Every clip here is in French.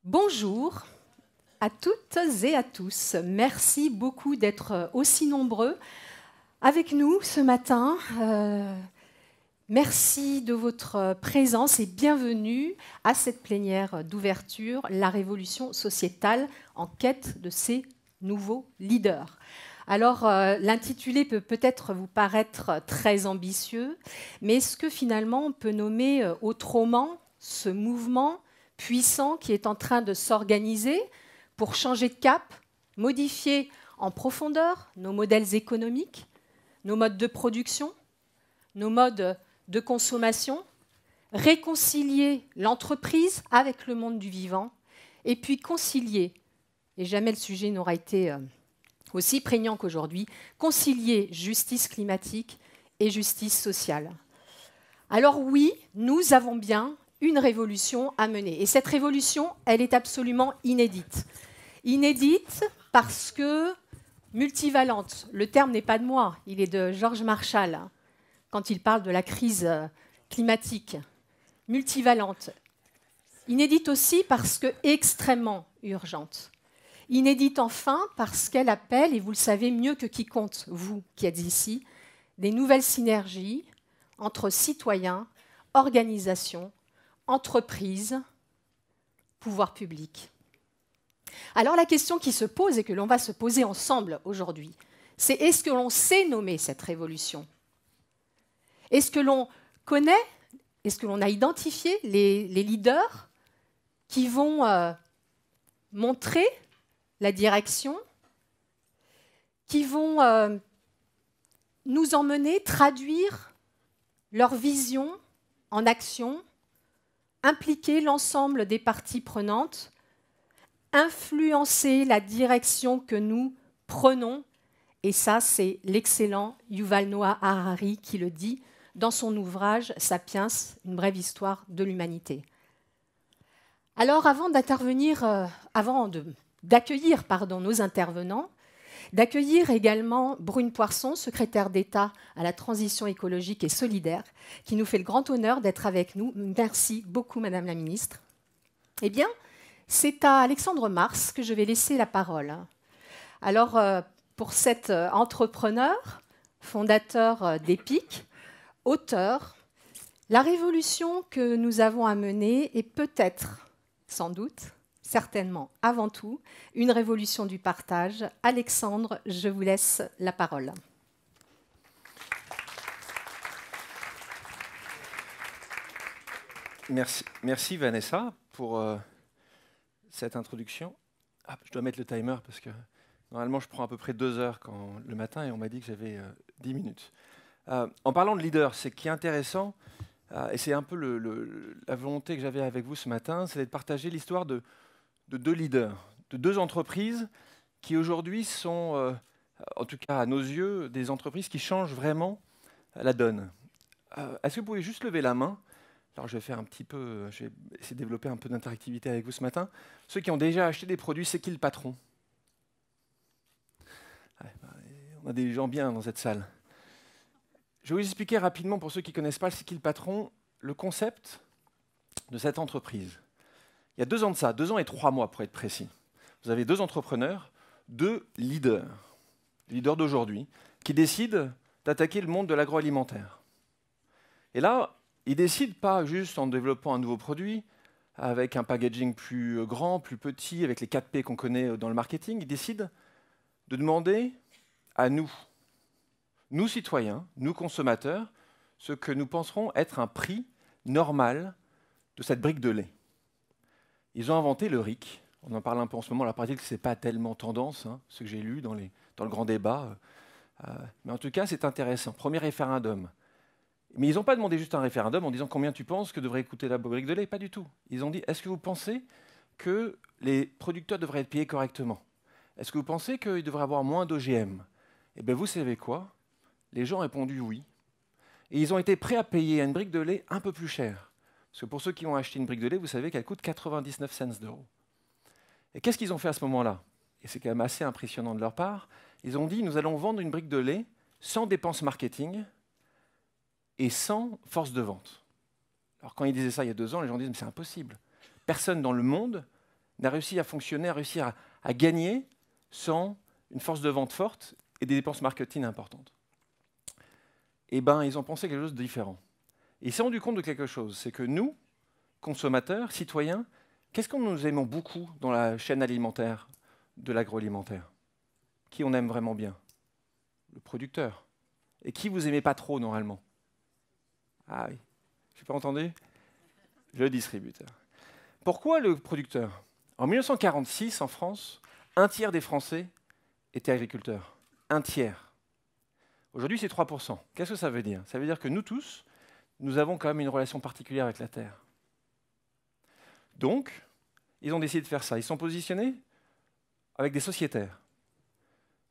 Bonjour à toutes et à tous. Merci beaucoup d'être aussi nombreux avec nous ce matin. Merci de votre présence et bienvenue à cette plénière d'ouverture, la révolution sociétale en quête de ces nouveaux leaders. Alors, l'intitulé peut peut-être vous paraître très ambitieux, mais est-ce que finalement on peut nommer autrement ce mouvement puissant qui est en train de s'organiser pour changer de cap, modifier en profondeur nos modèles économiques, nos modes de production, nos modes de consommation, réconcilier l'entreprise avec le monde du vivant, et puis concilier, et jamais le sujet n'aura été aussi prégnant qu'aujourd'hui, concilier justice climatique et justice sociale. Alors oui, nous avons bien une révolution à mener. Et cette révolution, elle est absolument inédite. Inédite parce que multivalente. Le terme n'est pas de moi, il est de George Marshall, quand il parle de la crise climatique. Multivalente. Inédite aussi parce que extrêmement urgente. Inédite enfin parce qu'elle appelle, et vous le savez mieux que quiconque, vous qui êtes ici, des nouvelles synergies entre citoyens, organisations, entreprises, pouvoir public. Alors la question qui se pose et que l'on va se poser ensemble aujourd'hui, c'est est-ce que l'on sait nommer cette révolution? Est-ce que l'on connaît, est-ce que l'on a identifié les leaders qui vont montrer la direction, qui vont nous emmener, traduire leur vision en action, impliquer l'ensemble des parties prenantes, influencer la direction que nous prenons. Et ça, c'est l'excellent Yuval Noah Harari qui le dit dans son ouvrage « Sapiens, une brève histoire de l'humanité ». Alors, avant d'accueillir nos intervenants, d'accueillir également Brune Poirson, secrétaire d'État à la transition écologique et solidaire, qui nous fait le grand honneur d'être avec nous. Merci beaucoup, Madame la Ministre. Eh bien, c'est à Alexandre Mars que je vais laisser la parole. Alors, pour cet entrepreneur, fondateur d'EPIC, auteur, la révolution que nous avons à mener est peut-être, sans doute, certainement, avant tout, une révolution du partage. Alexandre, je vous laisse la parole. Merci Vanessa pour cette introduction. Ah, je dois mettre le timer parce que normalement je prends à peu près 2 heures le matin et on m'a dit que j'avais 10 minutes. En parlant de leader, ce qui est intéressant, et c'est un peu la volonté que j'avais avec vous ce matin, c'est de partager l'histoire de 2 leaders, de 2 entreprises qui aujourd'hui sont, en tout cas à nos yeux, des entreprises qui changent vraiment la donne. Est-ce que vous pouvez juste lever la main? Alors je vais essayer de développer un peu d'interactivité avec vous ce matin. Ceux qui ont déjà acheté des produits, c'est qui le patron? On a des gens bien dans cette salle. Je vais vous expliquer rapidement, pour ceux qui ne connaissent pas c'est qui le patron, le concept de cette entreprise. Il y a 2 ans de ça, 2 ans et 3 mois pour être précis. Vous avez 2 entrepreneurs, 2 leaders, les leaders d'aujourd'hui, qui décident d'attaquer le monde de l'agroalimentaire. Et là, ils décident pas juste en développant un nouveau produit, avec un packaging plus grand, plus petit, avec les 4 P qu'on connaît dans le marketing, ils décident de demander à nous citoyens, nous consommateurs, ce que nous penserons être un prix normal de cette brique de lait. Ils ont inventé le RIC. On en parle un peu en ce moment, la pratique, ce n'est pas tellement tendance, ce que j'ai lu dans le grand débat. Mais en tout cas, c'est intéressant. Premier référendum. Mais ils n'ont pas demandé juste un référendum en disant combien tu penses que devrait coûter la brique de lait. Pas du tout. Ils ont dit, est-ce que vous pensez que les producteurs devraient être payés correctement? Est-ce que vous pensez qu'il devrait y avoir moins d'OGM? Eh bien, vous savez quoi? Les gens ont répondu oui. Et ils ont été prêts à payer une brique de lait un peu plus chère. Parce que pour ceux qui ont acheté une brique de lait, vous savez qu'elle coûte 99 cents d'euros. Et qu'est-ce qu'ils ont fait à ce moment-là? Et c'est quand même assez impressionnant de leur part. Ils ont dit, nous allons vendre une brique de lait sans dépenses marketing et sans force de vente. Alors quand ils disaient ça il y a 2 ans, les gens disaient, mais c'est impossible. Personne dans le monde n'a réussi à fonctionner, a réussi à gagner sans une force de vente forte et des dépenses marketing importantes. Eh bien, ils ont pensé quelque chose de différent. Et ils se sont rendus compte de quelque chose, c'est que nous, consommateurs, citoyens, qu'est-ce qu'on nous aimons beaucoup dans la chaîne alimentaire de l'agroalimentaire? Qui on aime vraiment bien? Le producteur. Et qui vous aimez pas trop normalement? Ah oui, je n'ai pas entendu? Le distributeur. Pourquoi le producteur? En 1946, en France, un tiers des Français étaient agriculteurs. Un tiers. Aujourd'hui, c'est 3%. Qu'est-ce que ça veut dire? Ça veut dire que nous tous, nous avons quand même une relation particulière avec la terre. Donc, ils ont décidé de faire ça. Ils sont positionnés avec des sociétaires.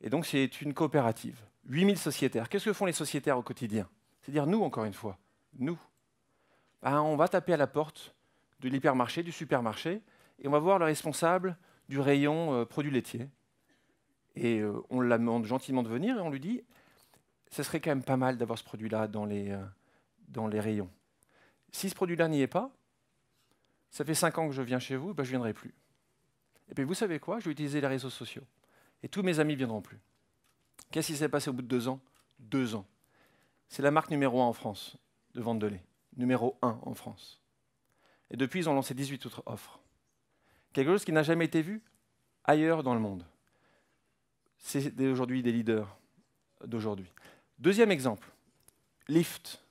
Et donc, c'est une coopérative. 8000 sociétaires. Qu'est-ce que font les sociétaires au quotidien? C'est-à-dire nous, encore une fois. Nous. Ben, on va taper à la porte de l'hypermarché, du supermarché, et on va voir le responsable du rayon produits laitiers. Et on la demande gentiment de venir et on lui dit « ce serait quand même pas mal d'avoir ce produit-là dans les rayons. Si ce produit-là n'y est pas, ça fait 5 ans que je viens chez vous, ben, je ne viendrai plus. Et puis vous savez quoi? Je vais utiliser les réseaux sociaux. Et tous mes amis ne viendront plus. » Qu'est-ce qui s'est passé au bout de 2 ans? 2 ans. C'est la marque numéro 1 en France de vente de lait. Numéro 1 en France. Et depuis, ils ont lancé 18 autres offres. Quelque chose qui n'a jamais été vu ailleurs dans le monde. C'est aujourd'hui des leaders d'aujourd'hui. Deuxième exemple, Lyft.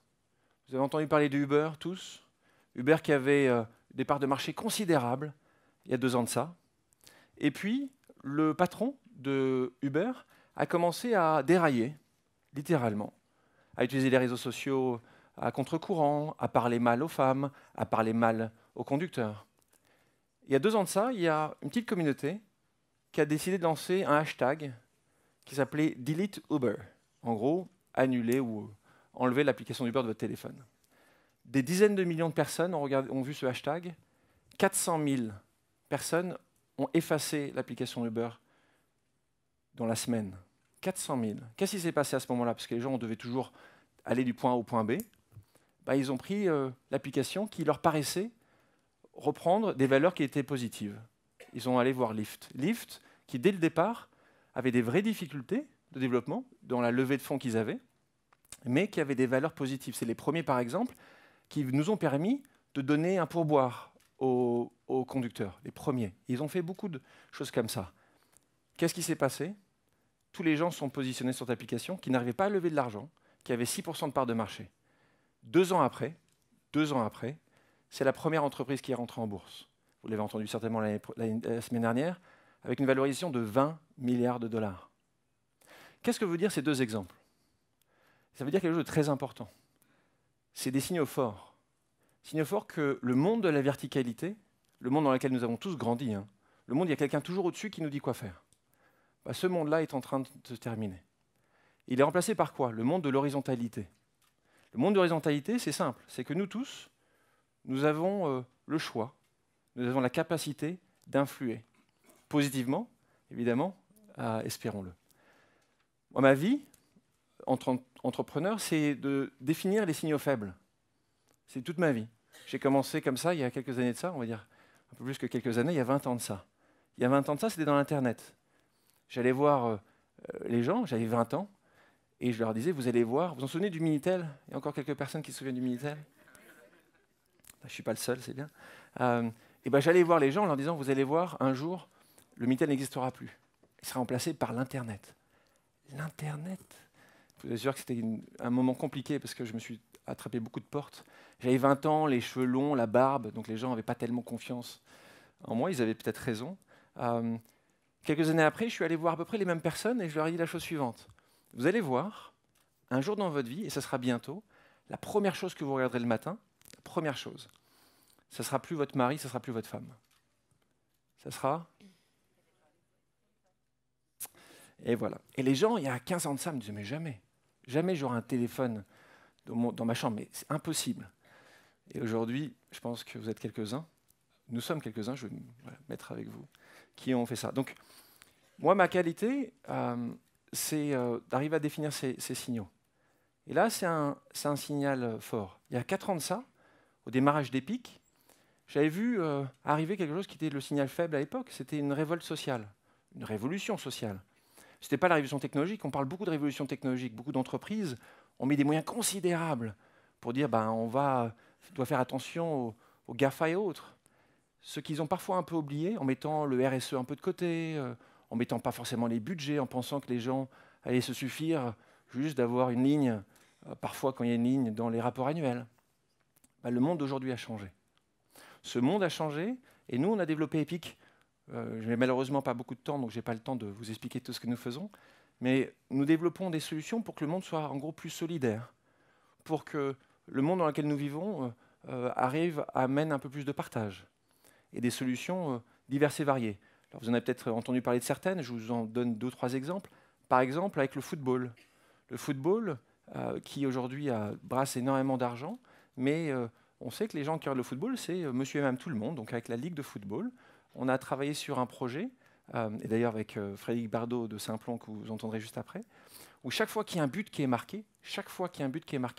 Vous avez entendu parler de Uber, tous? Uber qui avait des parts de marché considérables il y a 2 ans de ça. Et puis, le patron de Uber a commencé à dérailler, littéralement, à utiliser les réseaux sociaux à contre-courant, à parler mal aux femmes, à parler mal aux conducteurs. Il y a 2 ans de ça, il y a une petite communauté qui a décidé de lancer un hashtag qui s'appelait Delete Uber. En gros, annuler ou enlever l'application Uber de votre téléphone. Des dizaines de millions de personnes ont vu ce hashtag. 400 000 personnes ont effacé l'application Uber dans la semaine. 400 000. Qu'est-ce qui s'est passé à ce moment-là? Parce que les gens devaient toujours aller du point A au point B. Bah, ils ont pris l'application qui leur paraissait reprendre des valeurs qui étaient positives. Ils ont allé voir Lyft. Lyft, qui dès le départ avait des vraies difficultés de développement dans la levée de fonds qu'ils avaient, mais qui avaient des valeurs positives. C'est les premiers, par exemple, qui nous ont permis de donner un pourboire aux conducteurs, les premiers. Ils ont fait beaucoup de choses comme ça. Qu'est-ce qui s'est passé? Tous les gens sont positionnés sur cette application qui n'arrivaient pas à lever de l'argent, qui avaient 6% de part de marché. 2 ans après, c'est la première entreprise qui est rentrée en bourse. Vous l'avez entendu certainement la semaine dernière, avec une valorisation de 20 milliards de dollars. Qu'est-ce que veut dire ces 2 exemples? Ça veut dire quelque chose de très important. C'est des signaux forts. Signaux forts que le monde de la verticalité, le monde dans lequel nous avons tous grandi, le monde, il y a quelqu'un toujours au-dessus qui nous dit quoi faire. Bah, ce monde-là est en train de se terminer. Il est remplacé par quoi? Le monde de l'horizontalité. Le monde de l'horizontalité, c'est simple. C'est que nous tous, nous avons le choix, nous avons la capacité d'influer. Positivement, évidemment, espérons-le. Moi, ma vie, entrepreneur, c'est de définir les signaux faibles. C'est toute ma vie. J'ai commencé comme ça il y a quelques années de ça, on va dire un peu plus que quelques années, il y a 20 ans de ça. Il y a 20 ans de ça, c'était dans l'Internet. J'allais voir les gens, j'avais 20 ans, et je leur disais, vous allez voir, vous vous en souvenez du Minitel? Il y a encore quelques personnes qui se souviennent du Minitel? Je ne suis pas le seul, c'est bien. Et ben, j'allais voir les gens en leur disant, vous allez voir, un jour, le Minitel n'existera plus. Il sera remplacé par l'Internet. L'Internet? Je vous assure que c'était un moment compliqué parce que je me suis attrapé beaucoup de portes. J'avais 20 ans, les cheveux longs, la barbe, donc les gens n'avaient pas tellement confiance en moi, ils avaient peut-être raison. Quelques années après, je suis allé voir à peu près les mêmes personnes et je leur ai dit la chose suivante. Vous allez voir, un jour dans votre vie, et ça sera bientôt, la première chose que vous regarderez le matin, la première chose, ça ne sera plus votre mari, ça ne sera plus votre femme. Ça sera... Et voilà. Et les gens, il y a 15 ans de ça, me disaient, mais jamais j'aurai un téléphone dans ma chambre, mais c'est impossible. Et aujourd'hui, je pense que vous êtes quelques-uns, nous sommes quelques-uns, je vais me mettre avec vous, qui ont fait ça. Donc, moi, ma qualité, c'est d'arriver à définir ces signaux. Et là, c'est un signal fort. Il y a 4 ans de ça, au démarrage d'Epic, j'avais vu arriver quelque chose qui était le signal faible à l'époque, c'était une révolte sociale, une révolution sociale. Ce n'était pas la révolution technologique, on parle beaucoup de révolution technologique, beaucoup d'entreprises ont mis des moyens considérables pour dire on doit faire attention aux GAFA et autres. Ce qu'ils ont parfois un peu oublié, en mettant le RSE un peu de côté, en mettant pas forcément les budgets, en pensant que les gens allaient se suffire juste d'avoir une ligne, parfois quand il y a une ligne dans les rapports annuels. Le monde d'aujourd'hui a changé. Ce monde a changé, et nous, on a développé EPIC. Je n'ai malheureusement pas beaucoup de temps, donc je n'ai pas le temps de vous expliquer tout ce que nous faisons, mais nous développons des solutions pour que le monde soit en gros plus solidaire, pour que le monde dans lequel nous vivons amène un peu plus de partage, et des solutions diverses et variées. Alors, vous en avez peut-être entendu parler de certaines, je vous en donne 2 ou 3 exemples. Par exemple, avec le football. Le football, qui aujourd'hui brasse énormément d'argent, mais on sait que les gens qui regardent le football, c'est monsieur et madame tout le monde. Donc avec la Ligue de football, on a travaillé sur un projet, et d'ailleurs avec Frédéric Bardot de Saint-Plon, que vous entendrez juste après, où chaque fois qu'il y a un but qui est marqué,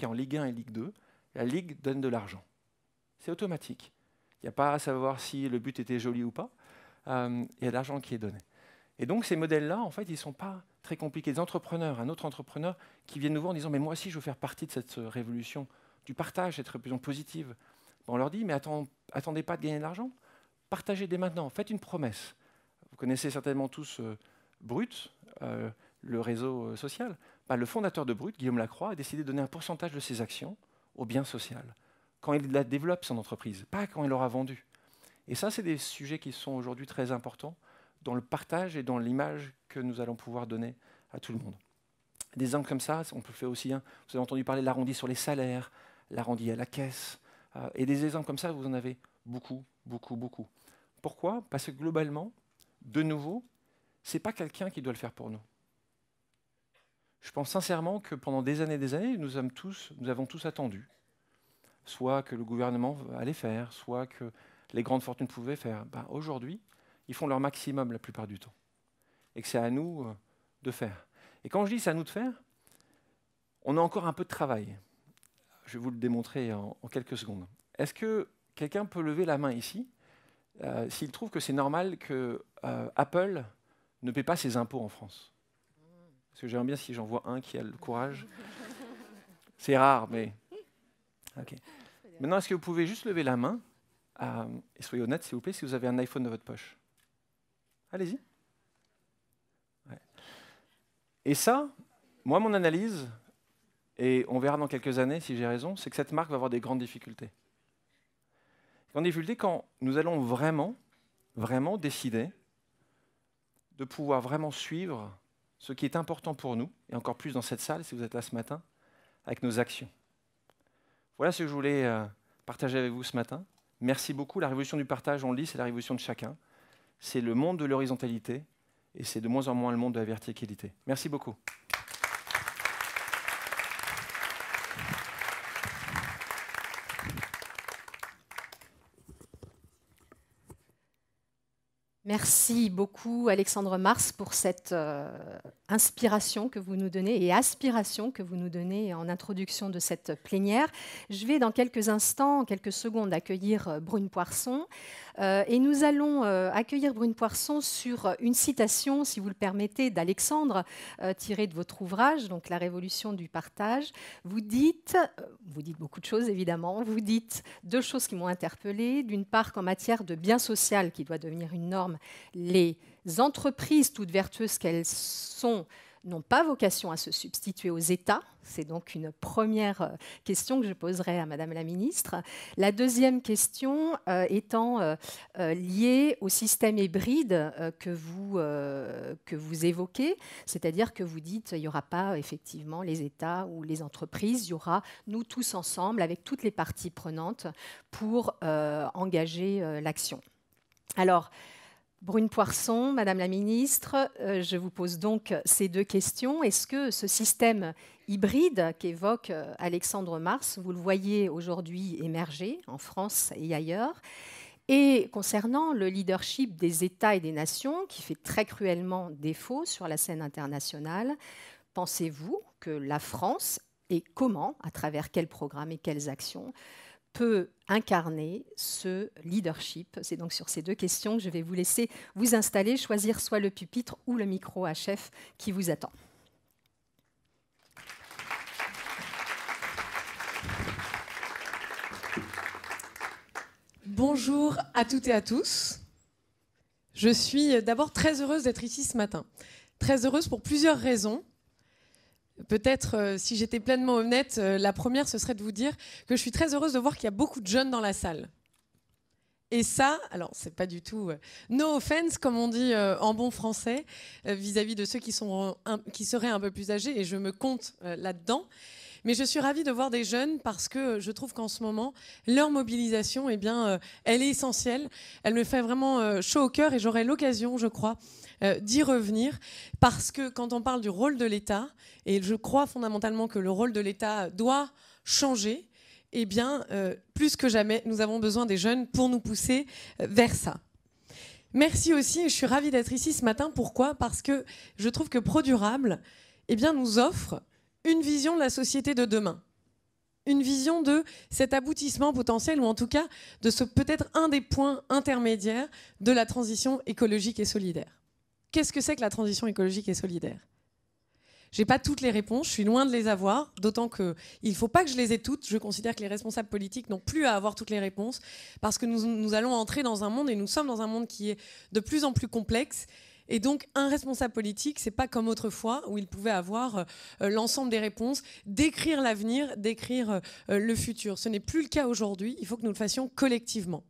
en Ligue 1 et Ligue 2, la Ligue donne de l'argent. C'est automatique. Il n'y a pas à savoir si le but était joli ou pas. Il y a de l'argent qui est donné. Et donc ces modèles-là, en fait, ils ne sont pas très compliqués. Des entrepreneurs, un autre entrepreneur qui viennent nous voir en disant « mais moi aussi, je veux faire partie de cette révolution du partage, cette révolution positive ». On leur dit « mais attendez pas de gagner de l'argent, partagez dès maintenant, faites une promesse ». Vous connaissez certainement tous Brut, le réseau social. Le fondateur de Brut, Guillaume Lacroix, a décidé de donner un pourcentage de ses actions au bien social, quand il la développe, son entreprise, pas quand il l'aura vendue. Et ça, c'est des sujets qui sont aujourd'hui très importants dans le partage et dans l'image que nous allons pouvoir donner à tout le monde. Des exemples comme ça, on peut faire aussi, vous avez entendu parler de l'arrondi sur les salaires, l'arrondi à la caisse, et des exemples comme ça, vous en avez beaucoup, beaucoup, beaucoup. Pourquoi? Parce que globalement, de nouveau, ce n'est pas quelqu'un qui doit le faire pour nous. Je pense sincèrement que pendant des années, nous avons tous attendu, soit que le gouvernement allait faire, soit que les grandes fortunes pouvaient faire. Aujourd'hui, ils font leur maximum la plupart du temps. Et que c'est à nous de faire. Et quand je dis c'est à nous de faire, on a encore un peu de travail. Je vais vous le démontrer en quelques secondes. Est-ce que quelqu'un peut lever la main ici s'il trouve que c'est normal que Apple ne paie pas ses impôts en France? Parce que j'aimerais bien si j'en vois un qui a le courage. C'est rare, mais... Okay. Maintenant, est-ce que vous pouvez juste lever la main et soyez honnête, s'il vous plaît, si vous avez un iPhone dans votre poche. Allez-y. Ouais. Et ça, moi, mon analyse, et on verra dans quelques années si j'ai raison, c'est que cette marque va avoir des grandes difficultés. Grandes difficultés quand nous allons vraiment décider de pouvoir vraiment suivre ce qui est important pour nous, et encore plus dans cette salle, si vous êtes là ce matin, avec nos actions. Voilà ce que je voulais partager avec vous ce matin. Merci beaucoup. La révolution du partage, on le dit, c'est la révolution de chacun. C'est le monde de l'horizontalité et c'est de moins en moins le monde de la verticalité. Merci beaucoup. Merci beaucoup Alexandre Mars pour cette inspiration que vous nous donnez et aspiration que vous nous donnez en introduction de cette plénière. Je vais dans quelques instants, en quelques secondes, accueillir Brune Poirson. Et nous allons accueillir Brune Poirson sur une citation, si vous le permettez, d'Alexandre, tirée de votre ouvrage, donc La Révolution du partage. Vous dites beaucoup de choses évidemment, vous dites 2 choses qui m'ont interpellée. D'une part, qu'en matière de bien social, qui doit devenir une norme, les entreprises, toutes vertueuses qu'elles sont, n'ont pas vocation à se substituer aux États. C'est donc une première question que je poserai à Madame la Ministre. La deuxième question étant liée au système hybride que vous évoquez, c'est-à-dire que vous dites qu'il n'y aura pas effectivement les États ou les entreprises, il y aura nous tous ensemble, avec toutes les parties prenantes, pour engager l'action. Alors, Brune Poirson, Madame la Ministre, je vous pose donc ces 2 questions. Est-ce que ce système hybride qu'évoque Alexandre Mars, vous le voyez aujourd'hui émerger en France et ailleurs? Et concernant le leadership des États et des nations, qui fait très cruellement défaut sur la scène internationale, pensez-vous que la France, et comment, à travers quels programmes et quelles actions, peut incarner ce leadership? C'est donc sur ces deux questions que je vais vous laisser vous installer, choisir soit le pupitre ou le micro à chef qui vous attend. Bonjour à toutes et à tous. Je suis d'abord très heureuse d'être ici ce matin. Très heureuse pour plusieurs raisons. Peut-être, si j'étais pleinement honnête, la première, ce serait de vous dire que je suis très heureuse de voir qu'il y a beaucoup de jeunes dans la salle. Et ça, alors c'est pas du tout no offense, comme on dit en bon français, vis-à-vis de ceux qui seraient un peu plus âgés, et je me compte là-dedans. Mais je suis ravie de voir des jeunes parce que je trouve qu'en ce moment, leur mobilisation, eh bien, elle est essentielle. Elle me fait vraiment chaud au cœur et j'aurai l'occasion, je crois, d'y revenir. Parce que quand on parle du rôle de l'État, et je crois fondamentalement que le rôle de l'État doit changer, eh bien, plus que jamais, nous avons besoin des jeunes pour nous pousser vers ça. Merci aussi, et je suis ravie d'être ici ce matin. Pourquoi ? Parce que je trouve que ProDurable, eh bien, nous offre une vision de la société de demain. Une vision de cet aboutissement potentiel, ou en tout cas de ce peut-être un des points intermédiaires de la transition écologique et solidaire. Qu'est-ce que c'est que la transition écologique et solidaire ? Je n'ai pas toutes les réponses, je suis loin de les avoir, d'autant qu'il ne faut pas que je les ai toutes. Je considère que les responsables politiques n'ont plus à avoir toutes les réponses, parce que nous allons entrer dans un monde, et nous sommes dans un monde qui est de plus en plus complexe. Et donc, un responsable politique, c'est pas comme autrefois, où il pouvait avoir l'ensemble des réponses, décrire l'avenir, décrire le futur. Ce n'est plus le cas aujourd'hui, il faut que nous le fassions collectivement.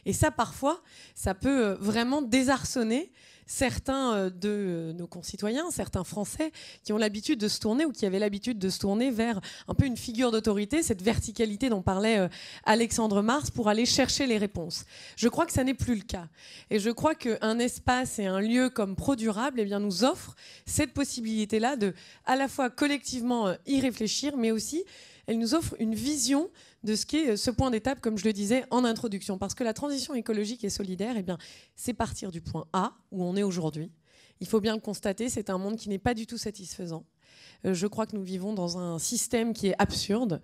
Et ça, parfois, ça peut vraiment désarçonner certains de nos concitoyens, certains Français qui ont l'habitude de se tourner ou qui avaient l'habitude de se tourner vers un peu une figure d'autorité, cette verticalité dont parlait Alexandre Mars, pour aller chercher les réponses. Je crois que ça n'est plus le cas. Et je crois qu'un espace et un lieu comme ProDurable, eh bien, nous offre cette possibilité-là de à la fois collectivement y réfléchir, mais aussi elle nous offre une vision de ce qu'est ce point d'étape, comme je le disais en introduction. Parce que la transition écologique et solidaire, eh bien, c'est partir du point A, où on est aujourd'hui. Il faut bien le constater, c'est un monde qui n'est pas du tout satisfaisant. Je crois que nous vivons dans un système qui est absurde.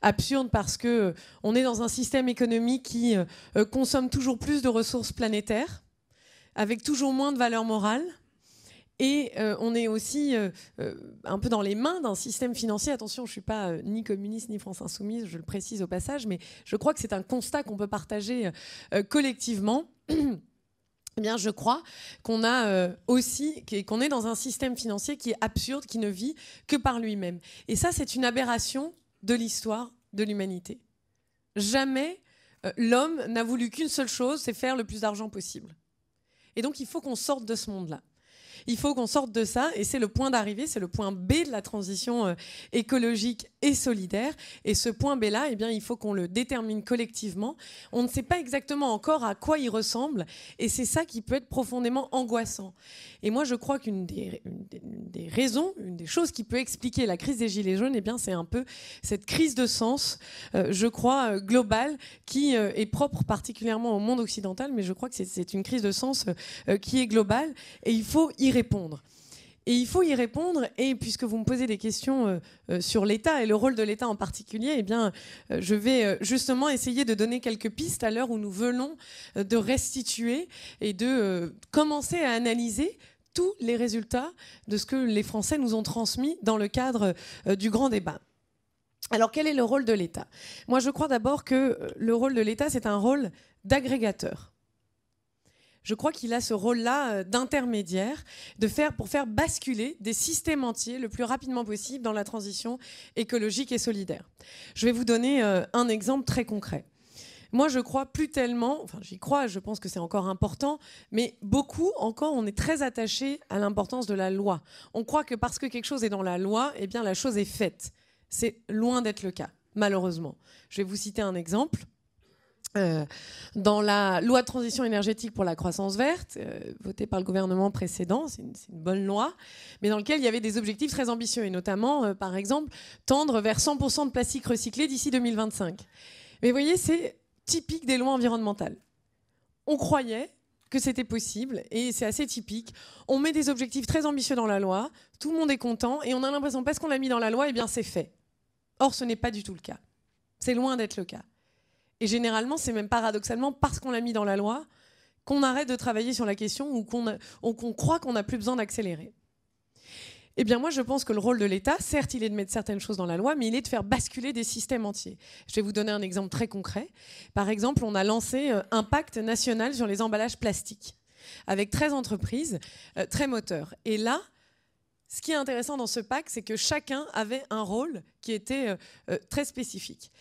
Absurde parce qu'on est dans un système économique qui consomme toujours plus de ressources planétaires, avec toujours moins de valeur morale. Et on est aussi un peu dans les mains d'un système financier. Attention, je ne suis pas ni communiste ni France Insoumise, je le précise au passage, mais je crois que c'est un constat qu'on peut partager collectivement. Eh bien, je crois qu'on a qu'on est dans un système financier qui est absurde, qui ne vit que par lui-même. Et ça, c'est une aberration de l'histoire de l'humanité. Jamais l'homme n'a voulu qu'une seule chose, c'est faire le plus d'argent possible. Et donc, il faut qu'on sorte de ce monde-là. Il faut qu'on sorte de ça, et c'est le point d'arrivée, c'est le point B de la transition écologique et solidaire. Et ce point B-là, eh bien, il faut qu'on le détermine collectivement. On ne sait pas exactement encore à quoi il ressemble, et c'est ça qui peut être profondément angoissant. Et moi, je crois qu'une des raisons, une des choses qui peut expliquer la crise des Gilets jaunes, eh bien, c'est un peu cette crise de sens, je crois, globale, qui est propre particulièrement au monde occidental, mais je crois que c'est une crise de sens qui est globale, et il faut y répondre. Et il faut y répondre, et puisque vous me posez des questions sur l'État et le rôle de l'État en particulier, eh bien, je vais justement essayer de donner quelques pistes à l'heure où nous venons de restituer et de commencer à analyser tous les résultats de ce que les Français nous ont transmis dans le cadre du grand débat. Alors, quel est le rôle de l'État ? Moi, je crois d'abord que le rôle de l'État, c'est un rôle d'agrégateur. Je crois qu'il a ce rôle-là d'intermédiaire, pour faire basculer des systèmes entiers le plus rapidement possible dans la transition écologique et solidaire. Je vais vous donner un exemple très concret. Moi, je crois plus tellement, enfin j'y crois, je pense que c'est encore important, mais beaucoup encore, on est très attaché à l'importance de la loi. On croit que parce que quelque chose est dans la loi, eh bien la chose est faite. C'est loin d'être le cas, malheureusement. Je vais vous citer un exemple. Dans la loi de transition énergétique pour la croissance verte, votée par le gouvernement précédent, c'est une bonne loi, mais dans laquelle il y avait des objectifs très ambitieux, et notamment, par exemple, tendre vers 100% de plastique recyclé d'ici 2025. Mais vous voyez, c'est typique des lois environnementales. On croyait que c'était possible, et c'est assez typique. On met des objectifs très ambitieux dans la loi, tout le monde est content, et on a l'impression, parce qu'on l'a mis dans la loi, eh bien c'est fait. Or, ce n'est pas du tout le cas. C'est loin d'être le cas. Et généralement, c'est même paradoxalement parce qu'on l'a mis dans la loi qu'on arrête de travailler sur la question ou qu'on croit qu'on n'a plus besoin d'accélérer. Eh bien, moi, je pense que le rôle de l'État, certes, il est de mettre certaines choses dans la loi, mais il est de faire basculer des systèmes entiers. Je vais vous donner un exemple très concret. Par exemple, on a lancé un pacte national sur les emballages plastiques, avec 13 entreprises, très moteurs. Et là, ce qui est intéressant dans ce pacte, c'est que chacun avait un rôle qui était très spécifique.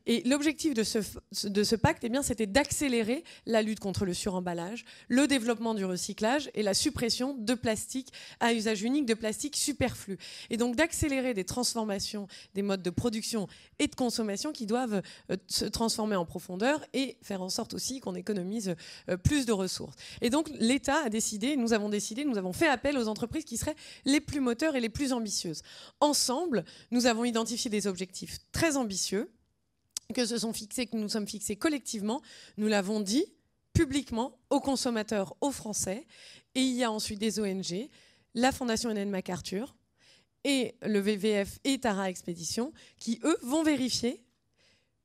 Et l'objectif de ce pacte, eh bien, c'était d'accélérer la lutte contre le suremballage, le développement du recyclage et la suppression de plastique à usage unique, de plastique superflu. Et donc d'accélérer des transformations des modes de production et de consommation qui doivent se transformer en profondeur et faire en sorte aussi qu'on économise plus de ressources. Et donc l'État a décidé, nous avons fait appel aux entreprises qui seraient les plus moteurs et les plus ambitieuses. Ensemble, nous avons identifié des objectifs très ambitieux que nous sommes fixés collectivement, nous l'avons dit publiquement aux consommateurs, aux Français, et il y a ensuite des ONG, la Fondation Ellen MacArthur et le WWF et Tara Expédition, qui eux vont vérifier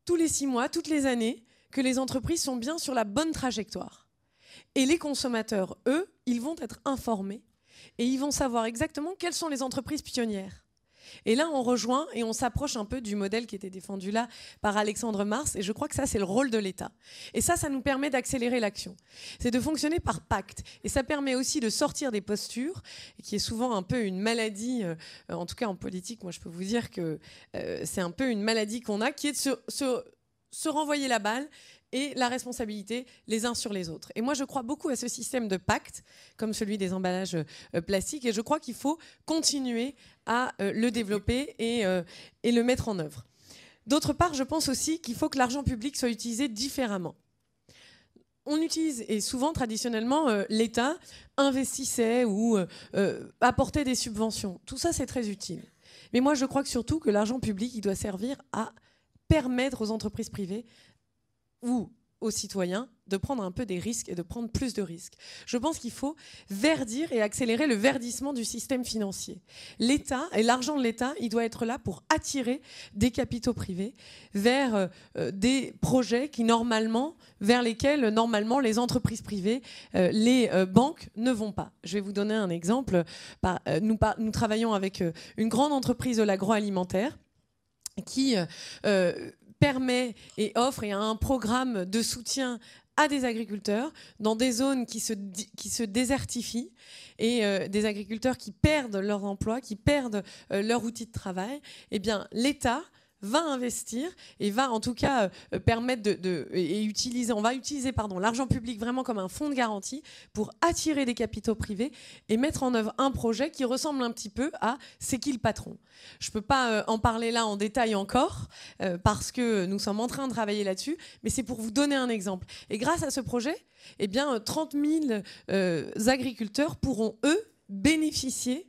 tous les 6 mois, toutes les années, que les entreprises sont bien sur la bonne trajectoire. Et les consommateurs, eux, ils vont être informés et ils vont savoir exactement quelles sont les entreprises pionnières. Et là, on rejoint et on s'approche un peu du modèle qui était défendu là par Alexandre Mars. Et je crois que ça, c'est le rôle de l'État. Et ça nous permet d'accélérer l'action. C'est de fonctionner par pacte. Et ça permet aussi de sortir des postures, qui est souvent un peu une maladie, en tout cas en politique, moi je peux vous dire que c'est un peu une maladie qu'on a, qui est de se renvoyer la balle et la responsabilité les uns sur les autres. Et moi, je crois beaucoup à ce système de pacte, comme celui des emballages plastiques, et je crois qu'il faut continuer à le développer et le mettre en œuvre. D'autre part, je pense aussi qu'il faut que l'argent public soit utilisé différemment. On utilise, et souvent, traditionnellement, l'État investissait ou apportait des subventions. Tout ça, c'est très utile. Mais moi, je crois que surtout que l'argent public, il doit servir à permettre aux entreprises privées ou aux citoyens de prendre un peu des risques et de prendre plus de risques. Je pense qu'il faut verdir et accélérer le verdissement du système financier. L'État et l'argent de l'État, il doit être là pour attirer des capitaux privés vers des projets vers lesquels normalement les entreprises privées, les banques ne vont pas. Je vais vous donner un exemple. Nous travaillons avec une grande entreprise de l'agroalimentaire qui permet et offre un programme de soutien à des agriculteurs dans des zones qui se désertifient et des agriculteurs qui perdent leur emploi, qui perdent leur outil de travail. Eh bien, l'État va investir et va en tout cas permettre on va utiliser l'argent public vraiment comme un fonds de garantie pour attirer des capitaux privés et mettre en œuvre un projet qui ressemble un petit peu à C'est qui le patron ? Je ne peux pas en parler là en détail encore parce que nous sommes en train de travailler là-dessus, mais c'est pour vous donner un exemple. Et grâce à ce projet, eh bien, 30 000 agriculteurs pourront, eux, bénéficier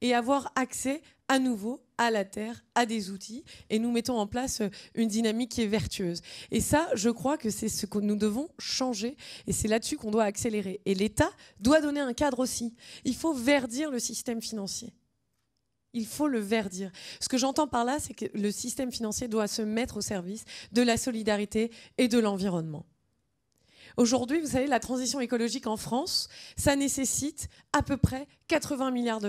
et avoir accès à nouveau à la terre, à des outils, et nous mettons en place une dynamique qui est vertueuse. Et ça, je crois que c'est ce que nous devons changer, et c'est là-dessus qu'on doit accélérer. Et l'État doit donner un cadre aussi. Il faut verdir le système financier. Il faut le verdir. Ce que j'entends par là, c'est que le système financier doit se mettre au service de la solidarité et de l'environnement. Aujourd'hui, vous savez, la transition écologique en France, ça nécessite à peu près 80 milliards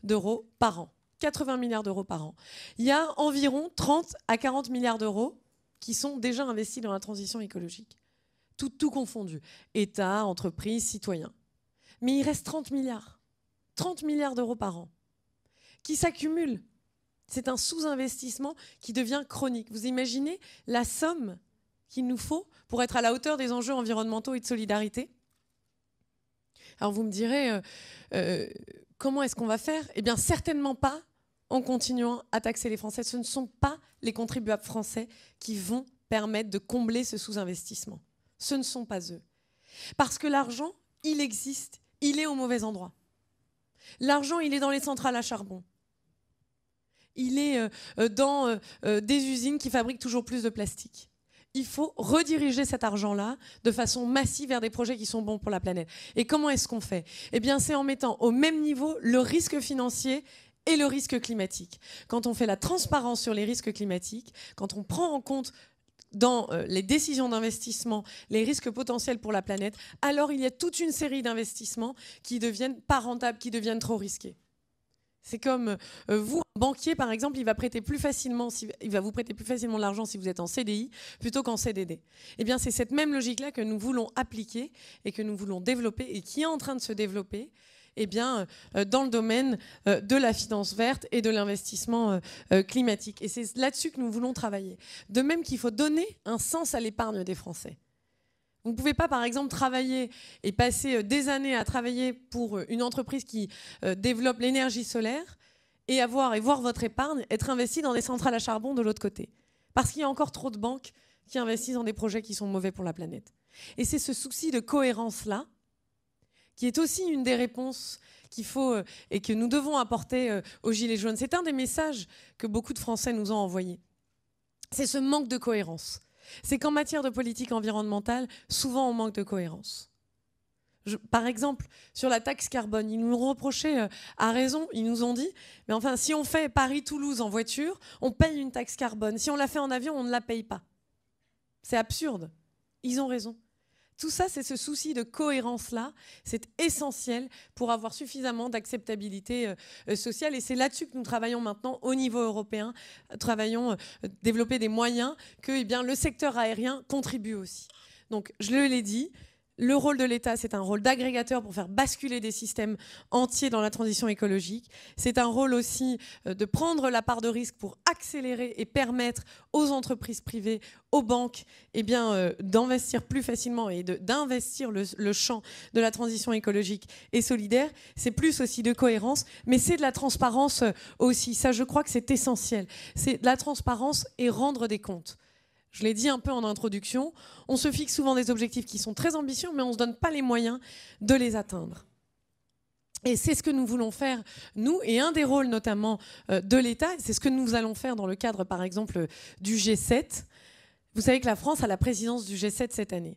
d'euros par an. 80 milliards d'euros par an. Il y a environ 30 à 40 milliards d'euros qui sont déjà investis dans la transition écologique. Tout confondu. État, entreprises, citoyens. Mais il reste 30 milliards. 30 milliards d'euros par an qui s'accumulent. C'est un sous-investissement qui devient chronique. Vous imaginez la somme qu'il nous faut pour être à la hauteur des enjeux environnementaux et de solidarité ? Alors vous me direz, comment est-ce qu'on va faire ? Eh bien certainement pas en continuant à taxer les Français. Ce ne sont pas les contribuables français qui vont permettre de combler ce sous-investissement. Ce ne sont pas eux. Parce que l'argent, il existe, il est au mauvais endroit. L'argent, il est dans les centrales à charbon. Il est dans des usines qui fabriquent toujours plus de plastique. Il faut rediriger cet argent-là de façon massive vers des projets qui sont bons pour la planète. Et comment est-ce qu'on fait ? Eh bien, c'est en mettant au même niveau le risque financier et le risque climatique. Quand on fait la transparence sur les risques climatiques, quand on prend en compte dans les décisions d'investissement, les risques potentiels pour la planète, alors il y a toute une série d'investissements qui deviennent pas rentables, qui deviennent trop risqués. C'est comme vous, un banquier par exemple, il va vous prêter plus facilement de l'argent si vous êtes en CDI plutôt qu'en CDD. Eh bien, c'est cette même logique-là que nous voulons appliquer et que nous voulons développer et qui est en train de se développer dans le domaine de la finance verte et de l'investissement climatique. Et c'est là-dessus que nous voulons travailler. De même qu'il faut donner un sens à l'épargne des Français. Vous ne pouvez pas, par exemple, travailler et passer des années à travailler pour une entreprise qui développe l'énergie solaire et voir votre épargne être investie dans des centrales à charbon de l'autre côté. Parce qu'il y a encore trop de banques qui investissent dans des projets qui sont mauvais pour la planète. Et c'est ce souci de cohérence-là qui est aussi une des réponses qu'il faut et que nous devons apporter aux Gilets jaunes. C'est un des messages que beaucoup de Français nous ont envoyés. C'est ce manque de cohérence. C'est qu'en matière de politique environnementale, souvent on manque de cohérence. Par exemple, sur la taxe carbone, ils nous l'ont reproché à raison, ils nous ont dit, mais enfin, si on fait Paris-Toulouse en voiture, on paye une taxe carbone. Si on la fait en avion, on ne la paye pas. C'est absurde. Ils ont raison. Tout ça, c'est ce souci de cohérence-là. C'est essentiel pour avoir suffisamment d'acceptabilité sociale. Et c'est là-dessus que nous travaillons maintenant au niveau européen. Développer des moyens que le secteur aérien contribue aussi. Donc, je l'ai dit, le rôle de l'État, c'est un rôle d'agrégateur pour faire basculer des systèmes entiers dans la transition écologique. C'est un rôle aussi de prendre la part de risque pour accélérer et permettre aux entreprises privées, aux banques, d'investir plus facilement et d'investir le champ de la transition écologique et solidaire. C'est plus aussi de cohérence, mais c'est de la transparence aussi. Ça, je crois que c'est essentiel. C'est de la transparence et rendre des comptes. Je l'ai dit un peu en introduction, on se fixe souvent des objectifs qui sont très ambitieux, mais on ne se donne pas les moyens de les atteindre. Et c'est ce que nous voulons faire, nous, et un des rôles notamment de l'État, c'est ce que nous allons faire dans le cadre, par exemple, du G7. Vous savez que la France a la présidence du G7 cette année.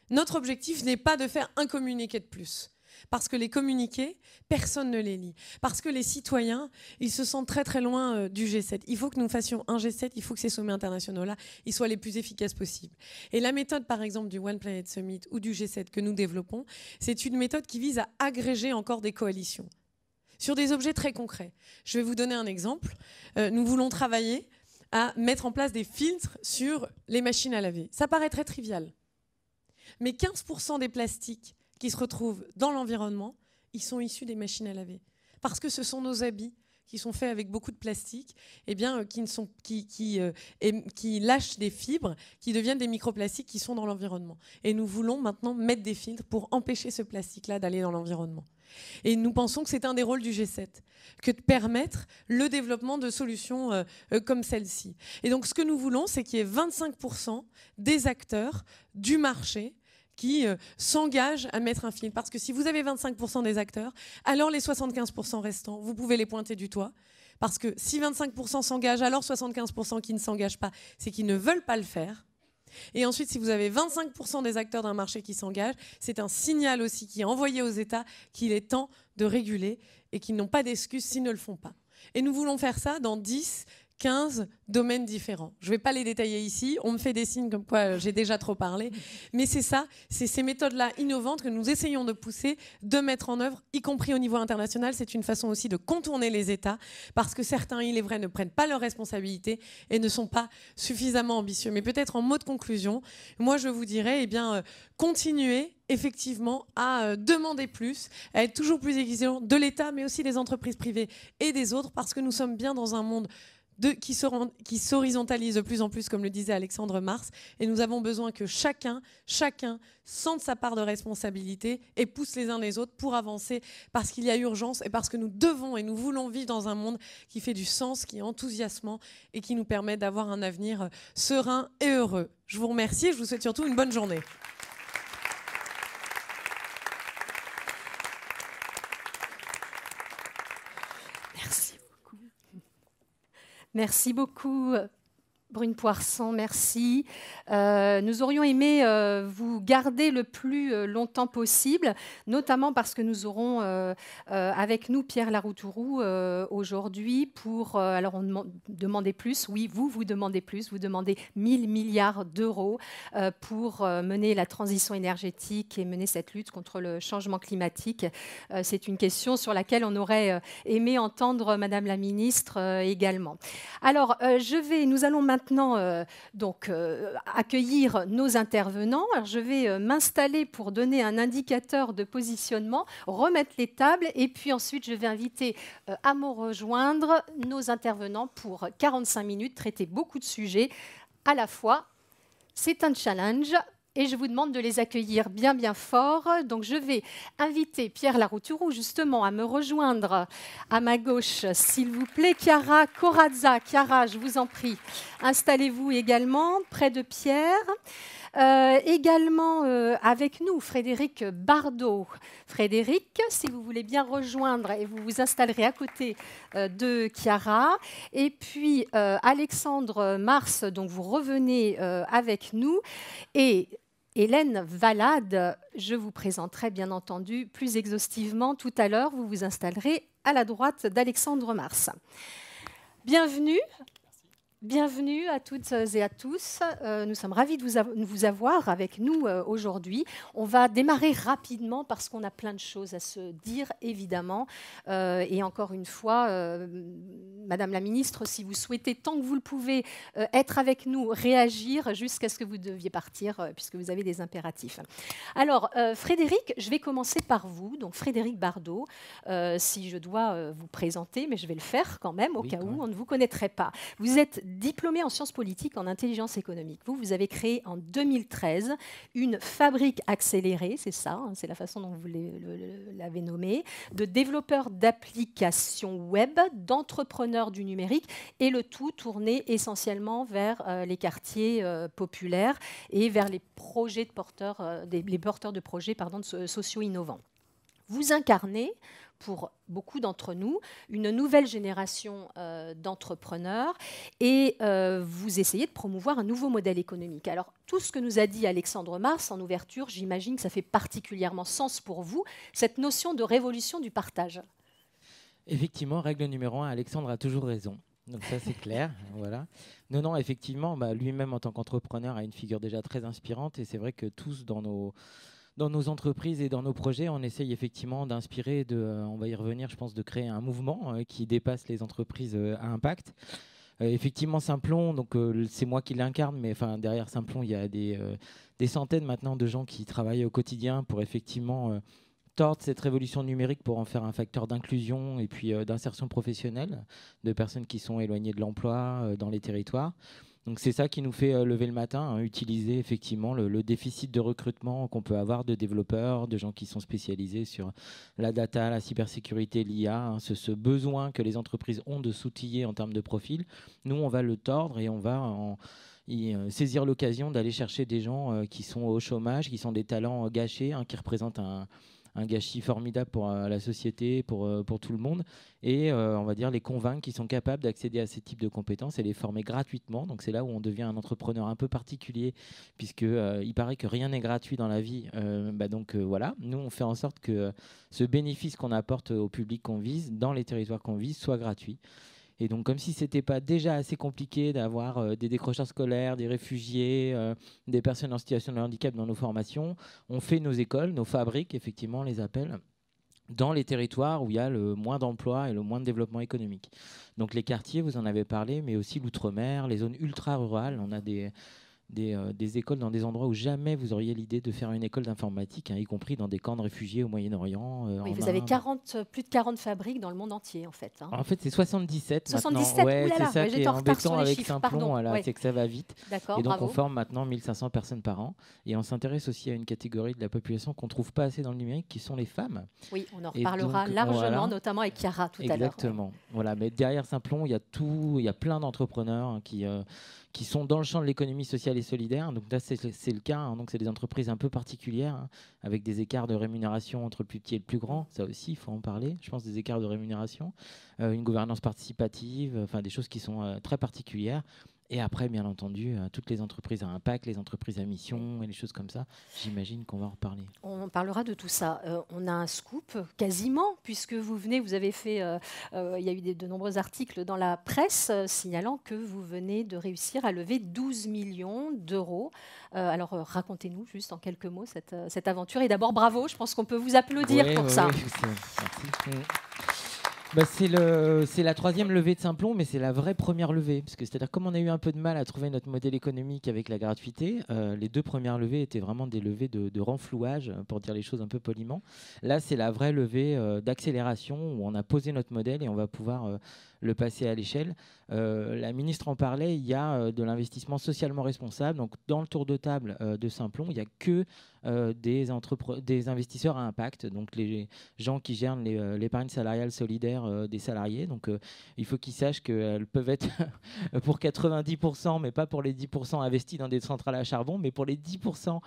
Notre objectif n'est pas de faire un communiqué de plus. Parce que les communiqués, personne ne les lit. Parce que les citoyens, ils se sentent très très loin du G7. Il faut que nous fassions un G7, il faut que ces sommets internationaux-là, ils soient les plus efficaces possibles. Et la méthode, par exemple, du One Planet Summit ou du G7 que nous développons, c'est une méthode qui vise à agréger encore des coalitions sur des objets très concrets. Je vais vous donner un exemple. Nous voulons travailler à mettre en place des filtres sur les machines à laver. Ça paraît très trivial. Mais 15% des plastiques qui se retrouvent dans l'environnement, ils sont issus des machines à laver. Parce que ce sont nos habits qui sont faits avec beaucoup de plastique, qui lâchent des fibres, qui deviennent des microplastiques qui sont dans l'environnement. Et nous voulons maintenant mettre des filtres pour empêcher ce plastique-là d'aller dans l'environnement. Et nous pensons que c'est un des rôles du G7, que de permettre le développement de solutions comme celle-ci. Et donc ce que nous voulons, c'est qu'il y ait 25% des acteurs du marché qui s'engagent à mettre un filtre. Parce que si vous avez 25% des acteurs, alors les 75% restants, vous pouvez les pointer du doigt. Parce que si 25% s'engagent, alors 75% qui ne s'engagent pas, c'est qu'ils ne veulent pas le faire. Et ensuite, si vous avez 25% des acteurs d'un marché qui s'engagent, c'est un signal aussi qui est envoyé aux États qu'il est temps de réguler et qu'ils n'ont pas d'excuses s'ils ne le font pas. Et nous voulons faire ça dans 15 domaines différents. Je ne vais pas les détailler ici, on me fait des signes comme quoi j'ai déjà trop parlé, mais c'est ça, c'est ces méthodes-là innovantes que nous essayons de pousser, de mettre en œuvre, y compris au niveau international. C'est une façon aussi de contourner les États, parce que certains, il est vrai, ne prennent pas leurs responsabilités et ne sont pas suffisamment ambitieux. Mais peut-être en mot de conclusion, moi je vous dirais, continuez effectivement à demander plus, à être toujours plus exigeant de l'État, mais aussi des entreprises privées et des autres, parce que nous sommes bien dans un monde qui s'horizontalise de plus en plus, comme le disait Alexandre Mars, et nous avons besoin que chacun sente sa part de responsabilité et pousse les uns les autres pour avancer, parce qu'il y a urgence et parce que nous devons et nous voulons vivre dans un monde qui fait du sens, qui est enthousiasmant et qui nous permet d'avoir un avenir serein et heureux. Je vous remercie et je vous souhaite surtout une bonne journée. Merci beaucoup, Brune Poirson, merci. Nous aurions aimé vous garder le plus longtemps possible, notamment parce que nous aurons avec nous Pierre Laroutourou aujourd'hui pour... alors on demandait plus, oui, vous demandez plus, vous demandez 1000 milliards d'euros pour mener la transition énergétique et mener cette lutte contre le changement climatique. C'est une question sur laquelle on aurait aimé entendre Madame la Ministre également. Alors, nous allons maintenant accueillir nos intervenants. Alors, je vais m'installer pour donner un indicateur de positionnement, remettre les tables et puis ensuite je vais inviter à me rejoindre nos intervenants pour 45 minutes, traiter beaucoup de sujets à la fois. C'est un challenge. Et je vous demande de les accueillir bien, bien fort. Donc, je vais inviter Pierre Laroutourou, justement, à me rejoindre à ma gauche, s'il vous plaît. Chiara Corazza. Chiara, je vous en prie, installez-vous également près de Pierre. Également avec nous, Frédéric Bardot. Frédéric, si vous voulez bien rejoindre et vous vous installerez à côté de Chiara. Et puis Alexandre Mars, donc vous revenez avec nous. Et Hélène Valade, je vous présenterai bien entendu plus exhaustivement tout à l'heure. Vous vous installerez à la droite d'Alexandre Mars. Bienvenue. Bienvenue à toutes et à tous. Nous sommes ravis de vous avoir avec nous aujourd'hui. On va démarrer rapidement parce qu'on a plein de choses à se dire, évidemment. Et encore une fois, Madame la Ministre, si vous souhaitez, tant que vous le pouvez, être avec nous, réagir jusqu'à ce que vous deviez partir, puisque vous avez des impératifs. Alors, Frédéric, je vais commencer par vous. Donc, Frédéric Bardot, si je dois vous présenter, mais je vais le faire quand même, au cas où on ne vous connaîtrait pas. Vous êtes diplômé en sciences politiques, en intelligence économique. Vous avez créé en 2013 une fabrique accélérée, c'est ça, hein, c'est la façon dont vous l'avez nommée, de développeurs d'applications web, d'entrepreneurs du numérique, et le tout tourné essentiellement vers les quartiers populaires et vers les projets de porteurs, les porteurs de projets sociaux innovants. Vous incarnez, pour beaucoup d'entre nous, une nouvelle génération d'entrepreneurs et vous essayez de promouvoir un nouveau modèle économique. Alors, tout ce que nous a dit Alexandre Mars en ouverture, j'imagine que ça fait particulièrement sens pour vous, cette notion de révolution du partage. Effectivement, règle numéro 1, Alexandre a toujours raison. Donc ça, c'est clair. Voilà. Non, effectivement, lui-même, en tant qu'entrepreneur, a une figure déjà très inspirante et c'est vrai que tous, dans nos entreprises et dans nos projets, on essaye effectivement d'inspirer, on va y revenir, je pense, de créer un mouvement qui dépasse les entreprises à impact. Effectivement, Simplon, donc c'est moi qui l'incarne, mais derrière Simplon, il y a des centaines maintenant de gens qui travaillent au quotidien pour effectivement tordre cette révolution numérique pour en faire un facteur d'inclusion et puis d'insertion professionnelle de personnes qui sont éloignées de l'emploi dans les territoires. Donc c'est ça qui nous fait lever le matin, hein, utiliser effectivement le déficit de recrutement qu'on peut avoir de développeurs, de gens qui sont spécialisés sur la data, la cybersécurité, l'IA, hein, ce besoin que les entreprises ont de s'outiller en termes de profil. Nous, on va le tordre et on va saisir l'occasion d'aller chercher des gens qui sont au chômage, qui sont des talents gâchés, hein, qui représentent un gâchis formidable pour la société, pour tout le monde, et on va dire les convaincre qu'ils sont capables d'accéder à ces types de compétences et les former gratuitement. Donc c'est là où on devient un entrepreneur un peu particulier, puisque il paraît que rien n'est gratuit dans la vie. Voilà, nous on fait en sorte que ce bénéfice qu'on apporte au public qu'on vise, dans les territoires qu'on vise, soit gratuit. Et donc, comme si ce n'était pas déjà assez compliqué d'avoir des décrocheurs scolaires, des réfugiés, des personnes en situation de handicap dans nos formations, on fait nos écoles, nos fabriques, effectivement, on les appelle, dans les territoires où il y a le moins d'emplois et le moins de développement économique. Donc, les quartiers, vous en avez parlé, mais aussi l'outre-mer, les zones ultra-rurales. On a des écoles dans des endroits où jamais vous auriez l'idée de faire une école d'informatique, hein, y compris dans des camps de réfugiés au Moyen-Orient. Oui, vous avez plus de 40 fabriques dans le monde entier, en fait. Hein. En fait, c'est 77 maintenant. 77, ouais, c'est ça qui est embêtant avec Simplon, voilà, c'est que ça va vite. D'accord, et donc, bravo. on forme maintenant 1500 personnes par an. Et on s'intéresse aussi à une catégorie de la population qu'on ne trouve pas assez dans le numérique, qui sont les femmes. Oui, on en reparlera largement, notamment avec Chiara tout à l'heure. Exactement. Voilà. Mais derrière Simplon, il y a plein d'entrepreneurs hein, qui sont dans le champ de l'économie sociale et solidaire. Donc là, c'est le cas. Hein. Donc c'est des entreprises un peu particulières, hein, avec des écarts de rémunération entre le plus petit et le plus grand. Ça aussi, il faut en parler. Je pense des écarts de rémunération, une gouvernance participative, des choses qui sont très particulières. Et après, bien entendu, toutes les entreprises à impact, les entreprises à mission et les choses comme ça, j'imagine qu'on va en reparler. On parlera de tout ça. On a un scoop, quasiment, puisque vous avez fait, il y a eu de nombreux articles dans la presse signalant que vous venez de réussir à lever 12 millions d'euros. Alors, racontez-nous juste en quelques mots cette aventure. Et d'abord, bravo, je pense qu'on peut vous applaudir pour ça. Merci. C'est la 3e levée de Simplon, mais c'est la vraie première levée. C'est-à-dire, comme on a eu un peu de mal à trouver notre modèle économique avec la gratuité, les 2 premières levées étaient vraiment des levées de renflouage, pour dire les choses un peu poliment. Là, c'est la vraie levée d'accélération où on a posé notre modèle et on va pouvoir le passer à l'échelle. La ministre en parlait, il y a de l'investissement socialement responsable. Donc, dans le tour de table de Simplon, il n'y a que des investisseurs à impact, donc les gens qui gèrent l'épargne salariale solidaire des salariés. Donc, il faut qu'ils sachent qu'elles peuvent être pour 90%, mais pas pour les 10% investis dans des centrales à charbon, mais pour les 10%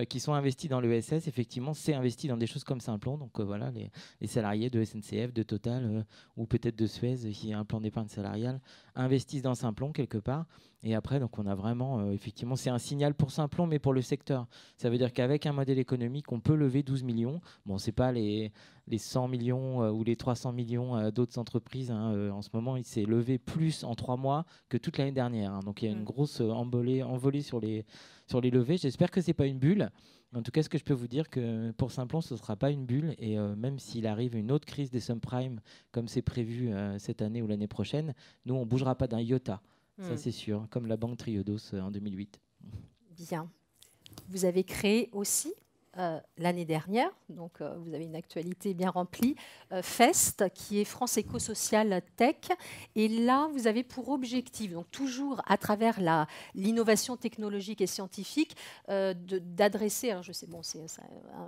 qui sont investis dans l'ESS, effectivement, c'est investi dans des choses comme Simplon. Donc, voilà, les salariés de SNCF, de Total ou peut-être de Suez, qui a un plan d'épargne salariale, investissent dans Simplon quelque part. Et après, donc, on a vraiment, effectivement, c'est un signal pour Simplon, mais pour le secteur. Ça veut dire qu'avec un modèle économique, on peut lever 12 millions. Bon, ce n'est pas les 100 millions ou les 300 millions d'autres entreprises. En ce moment, il s'est levé plus en 3 mois que toute l'année dernière. Donc, il y a une grosse envolée sur les levées. J'espère que ce n'est pas une bulle. En tout cas, ce que je peux vous dire, que pour Simplon, ce ne sera pas une bulle. Et même s'il arrive une autre crise des subprimes, comme c'est prévu cette année ou l'année prochaine, nous, on ne bougera pas d'un iota. Ça, c'est sûr, comme la banque Triodos en 2008. Bien. Vous avez créé aussi, l'année dernière, donc vous avez une actualité bien remplie, FEST, qui est France Éco-Social Tech. Et là, vous avez pour objectif, donc toujours à travers l'innovation technologique et scientifique, d'adresser, alors je sais, bon, c'est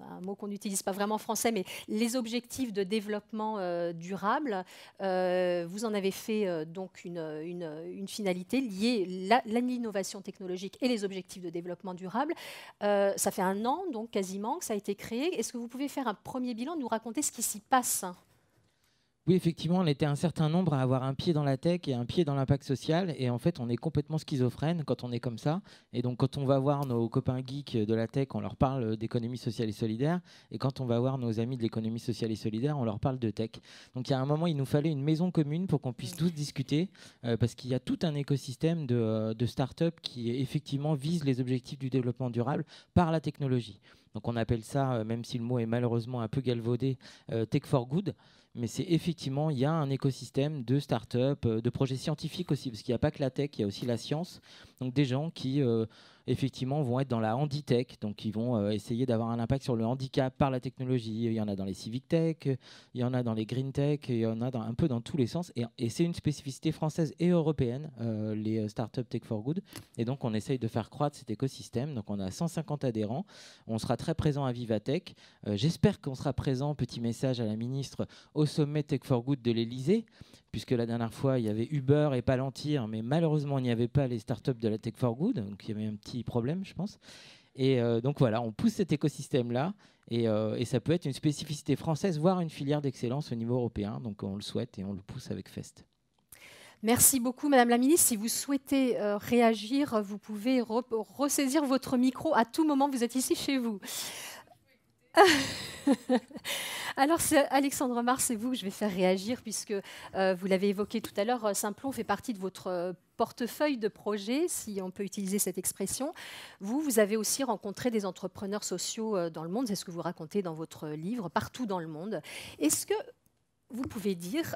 un mot qu'on n'utilise pas vraiment en français, mais les objectifs de développement durable. Vous en avez fait donc une finalité liée à l'innovation technologique et les objectifs de développement durable. Ça fait 1 an, donc quasiment, que ça a été créé. Est-ce que vous pouvez faire un premier bilan, nous raconter ce qui s'y passe ? Oui, effectivement, on était un certain nombre à avoir un pied dans la tech et un pied dans l'impact social. Et en fait, on est complètement schizophrène quand on est comme ça. Et donc, quand on va voir nos copains geeks de la tech, on leur parle d'économie sociale et solidaire. Et quand on va voir nos amis de l'économie sociale et solidaire, on leur parle de tech. Donc, il y a un moment, il nous fallait une maison commune pour qu'on puisse tous discuter. Parce qu'il y a tout un écosystème de start-up qui, effectivement, vise les objectifs du développement durable par la technologie. Donc, on appelle ça, même si le mot est malheureusement un peu galvaudé, Tech for Good. Mais c'est effectivement, il y a un écosystème de start-up, de projets scientifiques aussi, parce qu'il n'y a pas que la tech, il y a aussi la science. Donc des gens qui, effectivement, vont être dans la handi-tech, donc ils vont essayer d'avoir un impact sur le handicap par la technologie. Il y en a dans les civic tech, il y en a dans les green tech, il y en a un peu dans tous les sens. Et c'est une spécificité française et européenne, les start-up Tech for Good. Et donc on essaye de faire croître cet écosystème. Donc on a 150 adhérents. On sera très présent à Vivatech. J'espère qu'on sera présent, petit message à la ministre, au sommet Tech for Good de l'Elysée, puisque la dernière fois, il y avait Uber et Palantir, mais malheureusement, il n'y avait pas les startups de la Tech for Good, donc il y avait un petit problème, je pense. Et donc voilà, on pousse cet écosystème-là, et ça peut être une spécificité française, voire une filière d'excellence au niveau européen, donc on le souhaite et on le pousse avec FEST. Merci beaucoup, Madame la Ministre. Si vous souhaitez réagir, vous pouvez ressaisir votre micro à tout moment, vous êtes ici chez vous. Alors, c'est Alexandre Mars, c'est vous que je vais faire réagir, puisque vous l'avez évoqué tout à l'heure, Simplon fait partie de votre portefeuille de projets, si on peut utiliser cette expression. Vous avez aussi rencontré des entrepreneurs sociaux dans le monde, c'est ce que vous racontez dans votre livre, partout dans le monde. Est-ce que vous pouvez dire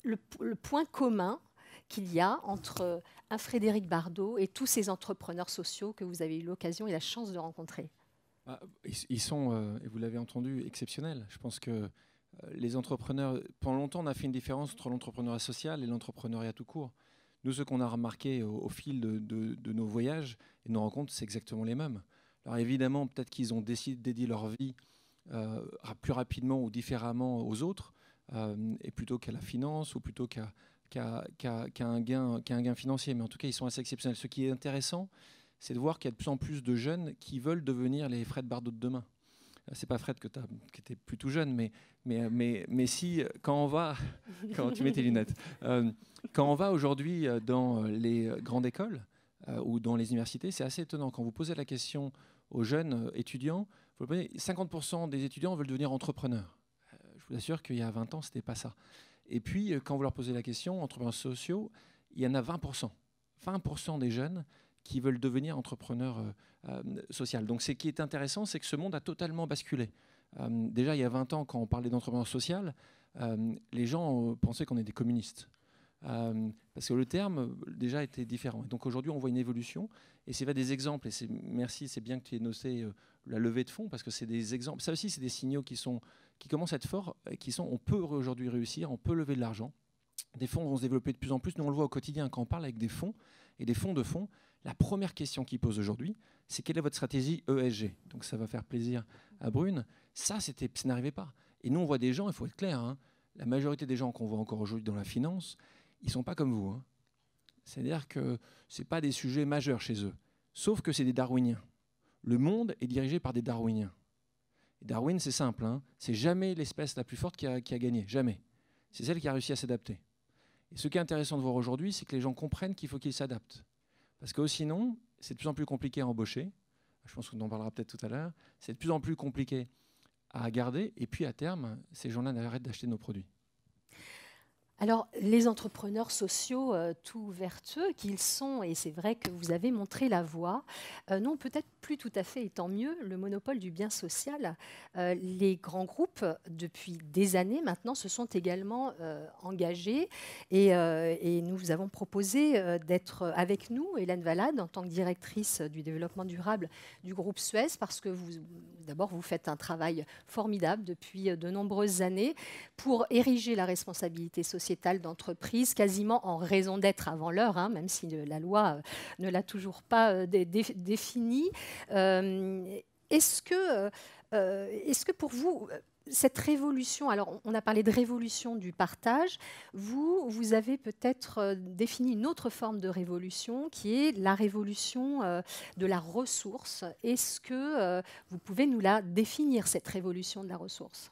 le point commun qu'il y a entre un Frédéric Bardot et tous ces entrepreneurs sociaux que vous avez eu l'occasion et la chance de rencontrer ? Ils sont, et vous l'avez entendu, exceptionnels. Je pense que les entrepreneurs, pendant longtemps, on a fait une différence entre l'entrepreneuriat social et l'entrepreneuriat tout court. Nous, ce qu'on a remarqué au fil de nos voyages et de nos rencontres, c'est exactement les mêmes. Alors évidemment, peut-être qu'ils ont décidé de dédier leur vie plus rapidement ou différemment aux autres, et plutôt qu'à la finance ou plutôt qu'à un gain financier. Mais en tout cas, ils sont assez exceptionnels. Ce qui est intéressant, c'est de voir qu'il y a de plus en plus de jeunes qui veulent devenir les Fred Bardot de demain. C'est pas Fred qui était plus tout jeune, mais si, quand on va, quand tu mets tes lunettes, quand on va aujourd'hui dans les grandes écoles, ou dans les universités, c'est assez étonnant. Quand vous posez la question aux jeunes étudiants, 50% des étudiants veulent devenir entrepreneurs. Je vous assure qu'il y a 20 ans, ce n'était pas ça. Et puis, quand vous leur posez la question, entrepreneurs sociaux, il y en a 20%. 20% des jeunes qui veulent devenir entrepreneurs sociaux. Donc, ce qui est intéressant, c'est que ce monde a totalement basculé. Déjà, il y a 20 ans, quand on parlait d'entrepreneur social, les gens pensaient qu'on était des communistes. Parce que le terme, déjà, était différent. Et donc, aujourd'hui, on voit une évolution. Et c'est des exemples. Et merci, c'est bien que tu aies noté la levée de fonds, parce que c'est des exemples. Ça aussi, c'est des signaux qui commencent à être forts, on peut aujourd'hui réussir, on peut lever de l'argent. Des fonds vont se développer de plus en plus. Nous, on le voit au quotidien quand on parle avec des fonds et des fonds de fonds. La première question qu'ils posent aujourd'hui, c'est quelle est votre stratégie ESG? Donc ça va faire plaisir à Brune. Ça n'arrivait pas. Et nous, on voit des gens, il faut être clair, hein, la majorité des gens qu'on voit encore aujourd'hui dans la finance, ils ne sont pas comme vous. Hein. C'est-à-dire que ce n'est pas des sujets majeurs chez eux. Sauf que c'est des darwiniens. Le monde est dirigé par des darwiniens. Et Darwin, c'est simple. Hein, c'est jamais l'espèce la plus forte qui a gagné. Jamais. C'est celle qui a réussi à s'adapter. Et ce qui est intéressant de voir aujourd'hui, c'est que les gens comprennent qu'il faut qu'ils s'adaptent. Parce que sinon, c'est de plus en plus compliqué à embaucher. Je pense qu'on en parlera peut-être tout à l'heure. C'est de plus en plus compliqué à garder. Et puis, à terme, ces gens-là arrêtent d'acheter nos produits. Alors, les entrepreneurs sociaux tout vertueux qu'ils sont, et c'est vrai que vous avez montré la voie, n'ont peut-être plus tout à fait, et tant mieux, le monopole du bien social. Les grands groupes, depuis des années maintenant, se sont également engagés et nous vous avons proposé d'être avec nous, Hélène Valade, en tant que directrice du développement durable du groupe Suez, parce que d'abord, vous faites un travail formidable depuis de nombreuses années pour ériger la responsabilité sociale d'entreprise quasiment en raison d'être avant l'heure, hein, même si la loi ne l'a toujours pas définie. Est-ce que pour vous, cette révolution, alors on a parlé de révolution du partage, vous avez peut-être défini une autre forme de révolution qui est la révolution de la ressource. Est-ce que vous pouvez nous la définir, cette révolution de la ressource ?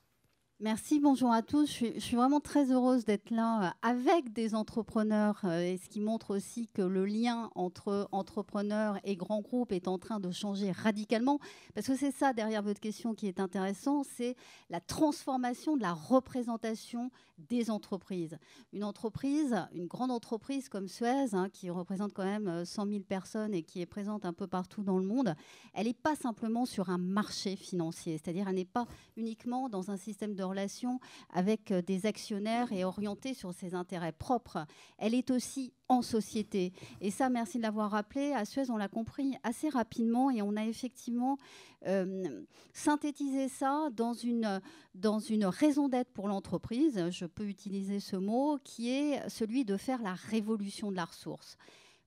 Merci, bonjour à tous. Je suis vraiment très heureuse d'être là avec des entrepreneurs, et ce qui montre aussi que le lien entre entrepreneurs et grands groupes est en train de changer radicalement. Parce que c'est ça, derrière votre question, qui est intéressant, c'est la transformation de la représentation des entreprises. Une entreprise, une grande entreprise comme Suez, hein, qui représente quand même 100 000 personnes et qui est présente un peu partout dans le monde, elle n'est pas simplement sur un marché financier, c'est-à-dire elle n'est pas uniquement dans un système de relations avec des actionnaires et orientée sur ses intérêts propres. Elle est aussi en société. Et ça, merci de l'avoir rappelé, à Suez, on l'a compris assez rapidement et on a effectivement synthétisé ça dans une raison d'être pour l'entreprise, je peux utiliser ce mot, qui est celui de faire la révolution de la ressource.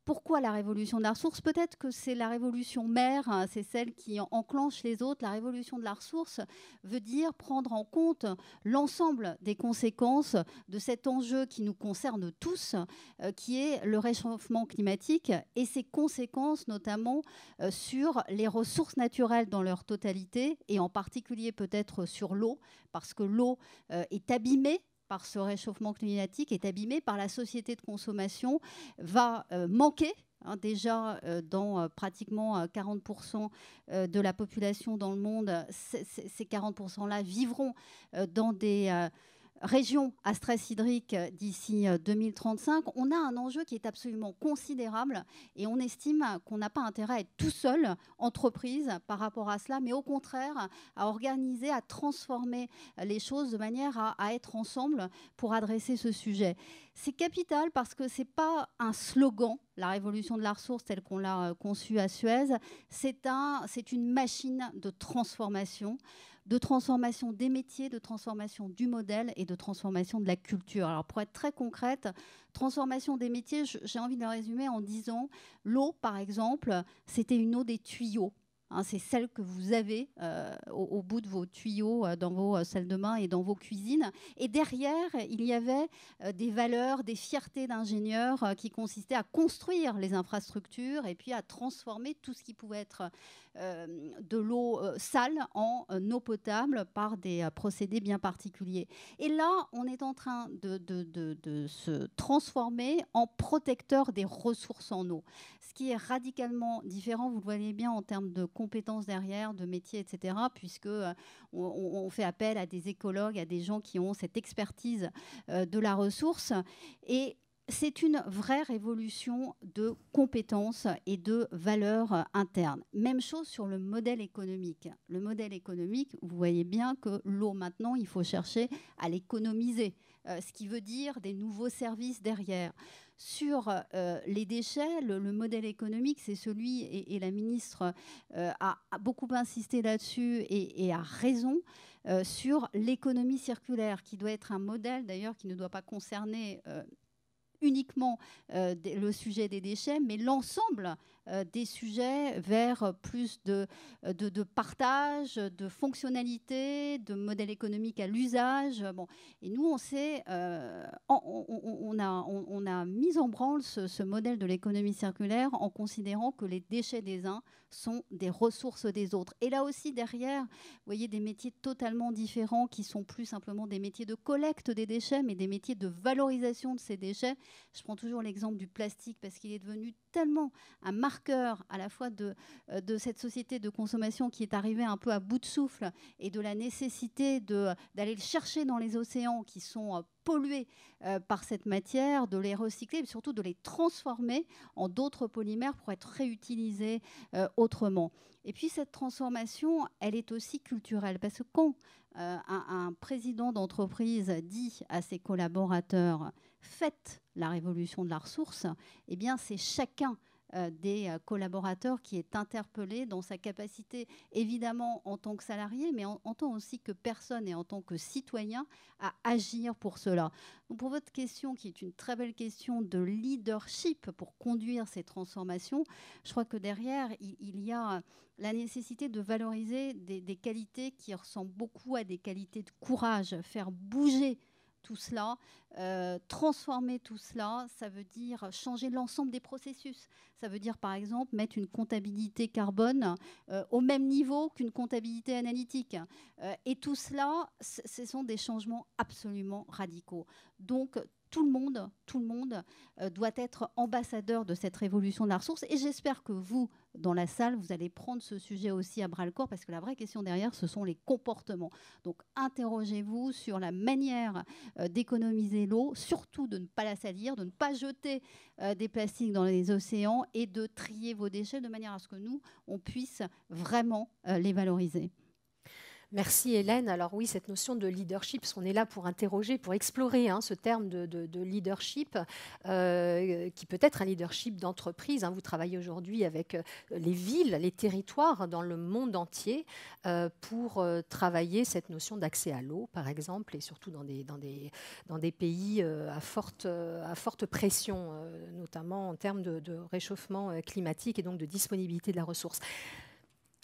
Pourquoi la révolution de la ressource? Peut-être que c'est la révolution mère, hein, c'est celle qui enclenche les autres. La révolution de la ressource veut dire prendre en compte l'ensemble des conséquences de cet enjeu qui nous concerne tous, qui est le réchauffement climatique et ses conséquences notamment sur les ressources naturelles dans leur totalité et en particulier peut-être sur l'eau, parce que l'eau est abîmée par ce réchauffement climatique, est abîmé par la société de consommation, va manquer. Déjà, dans pratiquement 40% de la population dans le monde, ces 40%-là vivront dans des régions à stress hydrique d'ici 2035. On a un enjeu qui est absolument considérable et on estime qu'on n'a pas intérêt à être tout seul, entreprise, par rapport à cela, mais au contraire, à organiser, à transformer les choses de manière à être ensemble pour adresser ce sujet. C'est capital parce que ce n'est pas un slogan, la révolution de la ressource telle qu'on l'a conçue à Suez, c'est une machine de transformation des métiers, de transformation du modèle et de transformation de la culture. Alors pour être très concrète, transformation des métiers, j'ai envie de le résumer en disant l'eau, par exemple, c'était une eau des tuyaux. Hein, c'est celle que vous avez au bout de vos tuyaux, dans vos salles de bain et dans vos cuisines. Et derrière, il y avait des valeurs, des fiertés d'ingénieurs qui consistaient à construire les infrastructures et puis à transformer tout ce qui pouvait être de l'eau sale en eau potable par des procédés bien particuliers. Et là, on est en train de se transformer en protecteur des ressources en eau, ce qui est radicalement différent, vous le voyez bien, en termes de compétences derrière, de métiers, etc., puisque on fait appel à des écologues, à des gens qui ont cette expertise de la ressource. Et c'est une vraie révolution de compétences et de valeurs internes. Même chose sur le modèle économique. Le modèle économique, vous voyez bien que l'eau, maintenant, il faut chercher à l'économiser, ce qui veut dire des nouveaux services derrière. Sur les déchets, le modèle économique, c'est celui, et la ministre a beaucoup insisté là-dessus, et a raison, sur l'économie circulaire, qui doit être un modèle, d'ailleurs, qui ne doit pas concerner uniquement le sujet des déchets, mais l'ensemble des sujets vers plus de partage, de fonctionnalité, de modèle économique à l'usage. Bon. Et nous, on a mis en branle ce modèle de l'économie circulaire en considérant que les déchets des uns sont des ressources des autres. Et là aussi, derrière, vous voyez des métiers totalement différents qui sont plus simplement des métiers de collecte des déchets, mais des métiers de valorisation de ces déchets. Je prends toujours l'exemple du plastique parce qu'il est devenu tellement un marqueur à la fois de cette société de consommation qui est arrivée un peu à bout de souffle et de la nécessité d'aller le chercher dans les océans qui sont pollués par cette matière, de les recycler, mais surtout de les transformer en d'autres polymères pour être réutilisés autrement. Et puis cette transformation, elle est aussi culturelle, parce que quand un président d'entreprise dit à ses collaborateurs « faites la révolution de la ressource », eh bien c'est chacun des collaborateurs qui est interpellé dans sa capacité, évidemment en tant que salarié, mais en tant aussi que personne et en tant que citoyen, à agir pour cela. Donc pour votre question, qui est une très belle question de leadership pour conduire ces transformations, je crois que derrière, il y a la nécessité de valoriser des qualités qui ressemblent beaucoup à des qualités de courage, faire bouger tout cela, transformer tout cela, ça veut dire changer l'ensemble des processus. Ça veut dire, par exemple, mettre une comptabilité carbone au même niveau qu'une comptabilité analytique. Et tout cela, ce sont des changements absolument radicaux. Donc, tout le monde doit être ambassadeur de cette révolution de la ressource. Et j'espère que vous, dans la salle, vous allez prendre ce sujet aussi à bras-le-corps, parce que la vraie question derrière, ce sont les comportements. Donc, interrogez-vous sur la manière d'économiser l'eau, surtout de ne pas la salir, de ne pas jeter des plastiques dans les océans et de trier vos déchets de manière à ce que nous, on puisse vraiment les valoriser. Merci Hélène. Alors oui, cette notion de leadership, parce qu'on est là pour interroger, pour explorer ce terme de leadership, qui peut être un leadership d'entreprise. Vous travaillez aujourd'hui avec les villes, les territoires dans le monde entier pour travailler cette notion d'accès à l'eau, par exemple, et surtout dans des pays à forte pression, notamment en termes de réchauffement climatique et donc de disponibilité de la ressource.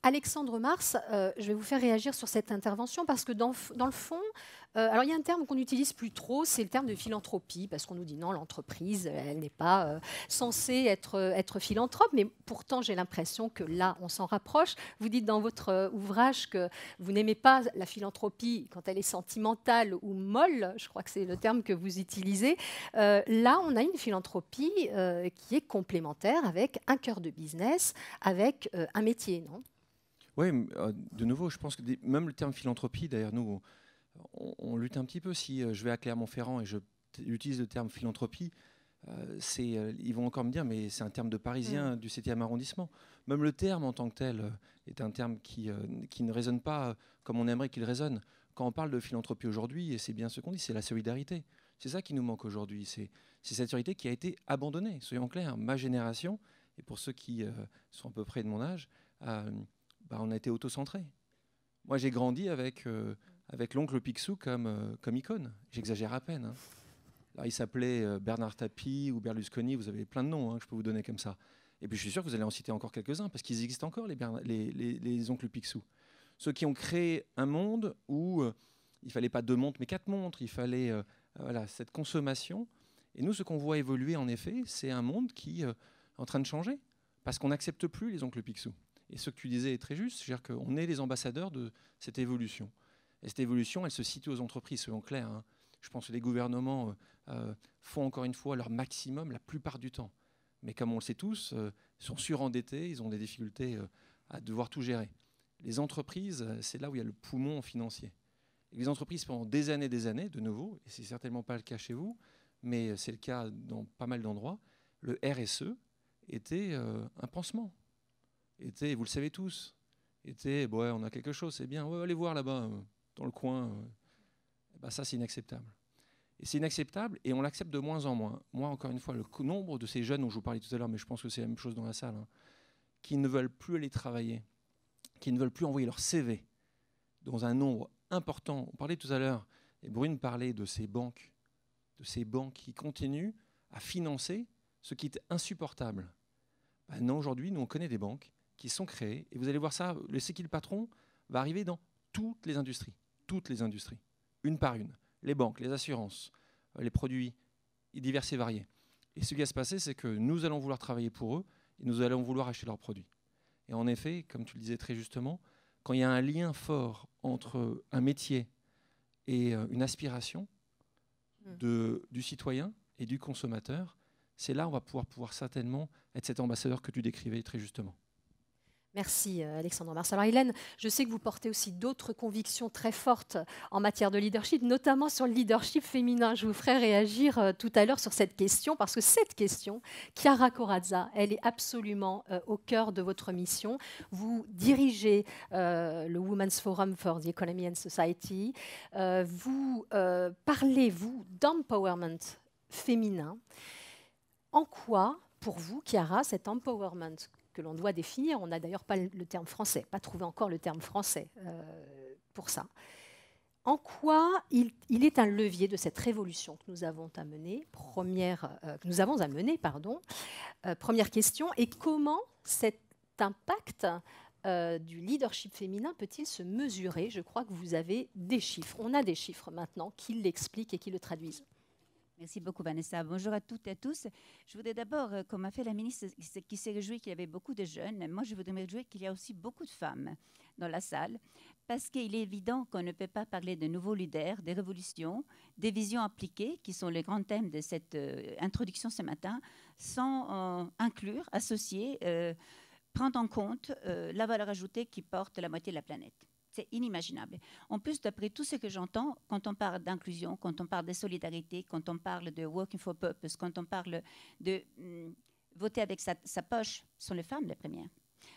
Alexandre Mars, je vais vous faire réagir sur cette intervention parce que dans le fond, alors il y a un terme qu'on n'utilise plus trop, c'est le terme de philanthropie, parce qu'on nous dit non, l'entreprise, elle n'est pas censée être philanthrope, mais pourtant j'ai l'impression que là, on s'en rapproche. Vous dites dans votre ouvrage que vous n'aimez pas la philanthropie quand elle est sentimentale ou molle, je crois que c'est le terme que vous utilisez. Là, on a une philanthropie qui est complémentaire avec un cœur de business, avec un métier, non ? Oui, de nouveau, je pense que même le terme philanthropie, d'ailleurs, nous, on lutte un petit peu. Si je vais à Clermont-Ferrand et j'utilise le terme philanthropie, ils vont encore me dire, mais c'est un terme de Parisien du 7e arrondissement. Même le terme en tant que tel est un terme qui ne résonne pas comme on aimerait qu'il résonne. Quand on parle de philanthropie aujourd'hui, et c'est bien ce qu'on dit, c'est la solidarité. C'est ça qui nous manque aujourd'hui. C'est cette solidarité qui a été abandonnée, soyons clairs. Ma génération, et pour ceux qui sont à peu près de mon âge, on a été autocentré. Moi, j'ai grandi avec l'oncle Picsou comme icône. J'exagère à peine. Alors, il s'appelait Bernard Tapie ou Berlusconi. Vous avez plein de noms que je peux vous donner comme ça. Et puis je suis sûr que vous allez en citer encore quelques-uns, parce qu'ils existent encore, les oncles Picsou. Ceux qui ont créé un monde où il ne fallait pas 2 montres, mais 4 montres, il fallait voilà, cette consommation. Et nous, ce qu'on voit évoluer, en effet, c'est un monde qui est en train de changer, parce qu'on n'accepte plus les oncles Picsou. Et ce que tu disais est très juste, c'est-à-dire qu'on est les ambassadeurs de cette évolution. Et cette évolution, elle se situe aux entreprises, soyons clairs. Hein. Je pense que les gouvernements font encore une fois leur maximum la plupart du temps. Mais comme on le sait tous, ils sont surendettés, ils ont des difficultés à devoir tout gérer. Les entreprises, c'est là où il y a le poumon financier. Et les entreprises, pendant des années, de nouveau, et c'est certainement pas le cas chez vous, mais c'est le cas dans pas mal d'endroits, le RSE était un pansement. Était, vous le savez tous, était, ouais, on a quelque chose, c'est bien, ouais, allez voir là-bas, dans le coin. Ben ça, c'est inacceptable. Et c'est inacceptable, et on l'accepte de moins en moins. Moi, encore une fois, le nombre de ces jeunes dont je vous parlais tout à l'heure, mais je pense que c'est la même chose dans la salle, hein, qui ne veulent plus aller travailler, qui ne veulent plus envoyer leur CV dans un nombre important. On parlait tout à l'heure, et Brune parlait de ces banques qui continuent à financer ce qui est insupportable. Ben non, aujourd'hui, nous, on connaît des banques qui sont créées, et vous allez voir ça, le C'est qui le patron va arriver dans toutes les industries, une par une. Les banques, les assurances, les produits divers et variés. Et ce qui va se passer, c'est que nous allons vouloir travailler pour eux et nous allons vouloir acheter leurs produits. Et en effet, comme tu le disais très justement, quand il y a un lien fort entre un métier et une aspiration du citoyen et du consommateur, c'est là où on va pouvoir certainement être cet ambassadeur que tu décrivais très justement. Merci Alexandre Mars. Alors Hélène, je sais que vous portez aussi d'autres convictions très fortes en matière de leadership, notamment sur le leadership féminin. Je vous ferai réagir tout à l'heure sur cette question, parce que cette question, Chiara Corazza, elle est absolument au cœur de votre mission. Vous dirigez le Women's Forum for the Economy and Society. Vous parlez, vous, d'empowerment féminin. En quoi, pour vous, Chiara, cet empowerment que l'on doit définir, on n'a d'ailleurs pas le terme français, pas trouvé encore le terme français pour ça. En quoi il est un levier de cette révolution que nous avons à mener, première question, et comment cet impact du leadership féminin peut-il se mesurer? Je crois que vous avez des chiffres, on a des chiffres maintenant qui l'expliquent et qui le traduisent. Merci beaucoup, Vanessa. Bonjour à toutes et à tous. Je voudrais d'abord, comme a fait la ministre qui s'est réjouie qu'il y avait beaucoup de jeunes, moi je voudrais me réjouir qu'il y a aussi beaucoup de femmes dans la salle, parce qu'il est évident qu'on ne peut pas parler de nouveaux leaders, des révolutions, des visions appliquées, qui sont les grands thèmes de cette introduction ce matin, sans inclure, associer, prendre en compte la valeur ajoutée qui porte la moitié de la planète. C'est inimaginable. En plus, d'après tout ce que j'entends, quand on parle d'inclusion, quand on parle de solidarité, quand on parle de working for purpose, quand on parle de voter avec sa poche, ce sont les femmes les premières.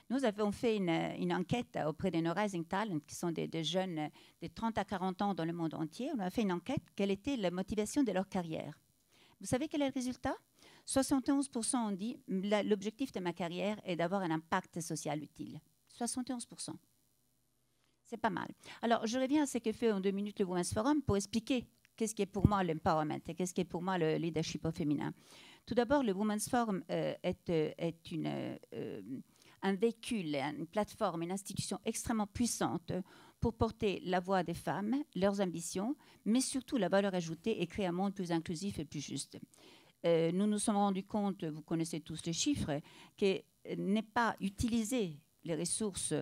Nous avons fait une enquête auprès de nos Rising Talent, qui sont des jeunes de 30 à 40 ans dans le monde entier. On a fait une enquête, quelle était la motivation de leur carrière. Vous savez quel est le résultat? 71% ont dit, l'objectif de ma carrière est d'avoir un impact social utile. 71%. C'est pas mal. Alors, je reviens à ce que fait en 2 minutes le Women's Forum pour expliquer qu'est-ce qui est pour moi l'empowerment et qu'est-ce qui est pour moi le leadership au féminin. Tout d'abord, le Women's Forum est un véhicule, une plateforme, une institution extrêmement puissante pour porter la voix des femmes, leurs ambitions, mais surtout la valeur ajoutée et créer un monde plus inclusif et plus juste. Nous nous sommes rendus compte, vous connaissez tous les chiffres, que n'est pas utilisé les ressources,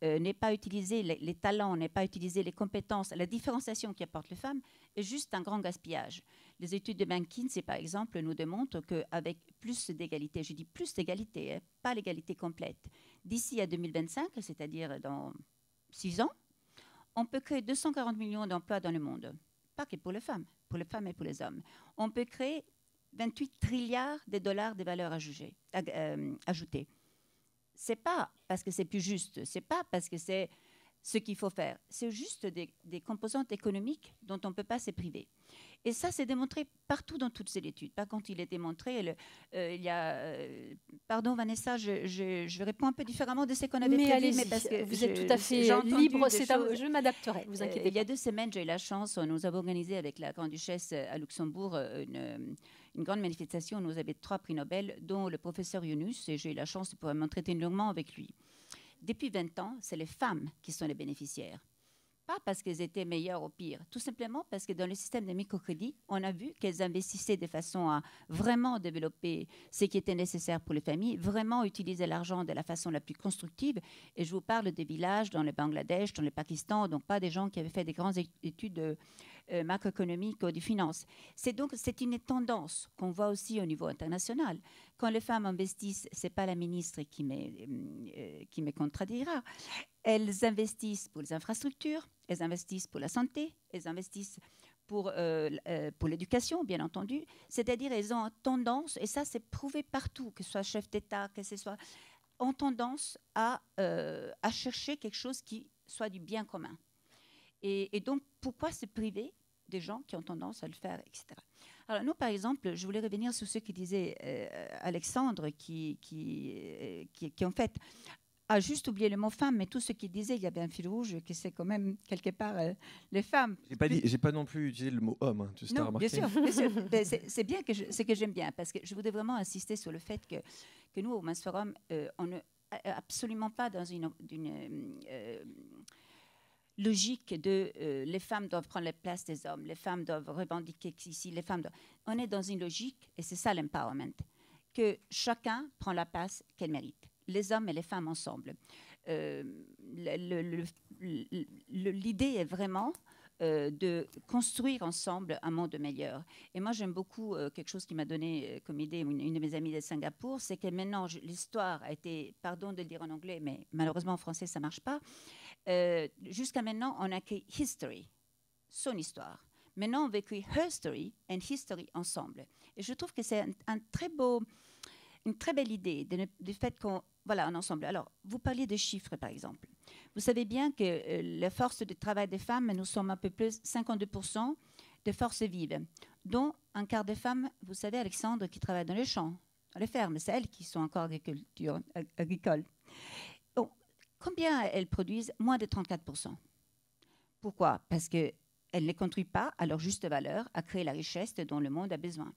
n'est pas utilisé les talents, n'est pas utilisé les compétences, la différenciation qu'apportent les femmes est juste un grand gaspillage. Les études de McKinsey, par exemple, nous démontrent qu'avec plus d'égalité, je dis plus d'égalité, pas l'égalité complète, d'ici à 2025, c'est-à-dire dans 6 ans, on peut créer 240 millions d'emplois dans le monde. Pas que pour les femmes et pour les hommes. On peut créer 28 trilliards de dollars de valeur ajoutée. C'est pas parce que c'est plus juste, c'est pas parce que c'est ce qu'il faut faire. C'est juste des composantes économiques dont on ne peut pas se priver. Et ça, c'est démontré partout dans toutes ces études. Par contre, il est démontré, il y a... pardon, Vanessa, je réponds un peu différemment de ce qu'on avait prévu. Mais parce que vous êtes tout à fait libre, je m'adapterai, vous inquiétez pas. Il y a 2 semaines, j'ai eu la chance, nous avons organisé avec la Grande-Duchesse à Luxembourg une grande manifestation. Nous avions 3 prix Nobel, dont le professeur Yunus, et j'ai eu la chance de pouvoir m'entretenir longuement avec lui. Depuis 20 ans, c'est les femmes qui sont les bénéficiaires. Pas parce qu'elles étaient meilleures ou pires, tout simplement parce que dans le système de microcrédit, on a vu qu'elles investissaient de façon à vraiment développer ce qui était nécessaire pour les familles, vraiment utiliser l'argent de la façon la plus constructive. Et je vous parle des villages dans le Bangladesh, dans le Pakistan, donc pas des gens qui avaient fait des grandes études macroéconomiques ou de finances. C'est une tendance qu'on voit aussi au niveau international. Quand les femmes investissent, ce n'est pas la ministre qui me contredira, elles investissent pour les infrastructures, elles investissent pour la santé, elles investissent pour l'éducation, bien entendu. C'est-à-dire elles ont tendance, et ça c'est prouvé partout, que ce soit chef d'État, que ce soit, ont tendance à chercher quelque chose qui soit du bien commun. Et donc, pourquoi se priver des gens qui ont tendance à le faire, etc. Alors, nous, par exemple, je voulais revenir sur ce que disait Alexandre, qui en fait a juste oublié le mot femme, mais tout ce qu'il disait, il y avait un fil rouge, que c'est quand même, quelque part, les femmes. J'ai pas non plus utilisé le mot homme, hein, tu t'as remarqué. Bien sûr. C'est bien c'est que j'aime bien, parce que je voudrais vraiment insister sur le fait que nous, au Women's Forum, on n'est absolument pas dans une logique de les femmes doivent prendre la place des hommes, les femmes doivent revendiquer ici, les femmes doivent... On est dans une logique, et c'est ça l'empowerment, que chacun prend la place qu'elle mérite, les hommes et les femmes ensemble. L'idée est vraiment de construire ensemble un monde meilleur. Et moi, j'aime beaucoup quelque chose qui m'a donné comme idée une de mes amies de Singapour, c'est que maintenant, l'histoire a été, pardon de le dire en anglais, mais malheureusement en français, ça ne marche pas. Jusqu'à maintenant, on a écrit history, son histoire. Maintenant, on va écrire her story and history ensemble. Et je trouve que c'est une très belle idée du fait qu'on, voilà, en ensemble. Alors, vous parliez de chiffres, par exemple. Vous savez bien que la force de travail des femmes, nous sommes un peu plus 52% de forces vives, dont un quart des femmes, vous savez, Alexandre, qui travaillent dans les champs, dans les fermes, c'est elles qui sont encore agricoles. Bon, combien elles produisent? Moins de 34%. Pourquoi? Parce qu'elles ne contribuent pas à leur juste valeur à créer la richesse dont le monde a besoin.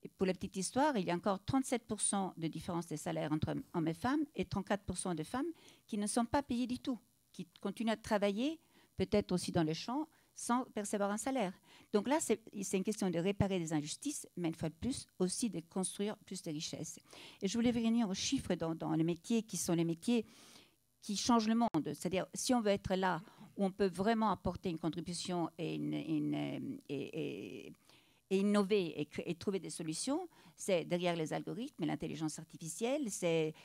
Et pour la petite histoire, il y a encore 37% de différence de salaire entre hommes et femmes et 34% de femmes qui ne sont pas payées du tout, qui continuent à travailler, peut-être aussi dans les champs, sans percevoir un salaire. Donc là, c'est une question de réparer des injustices, mais une fois de plus, aussi de construire plus de richesses. Et je voulais revenir aux chiffres dans les métiers qui sont les métiers qui changent le monde. C'est-à-dire, si on veut être là où on peut vraiment apporter une contribution et innover et trouver des solutions, c'est derrière les algorithmes et l'intelligence artificielle, c'est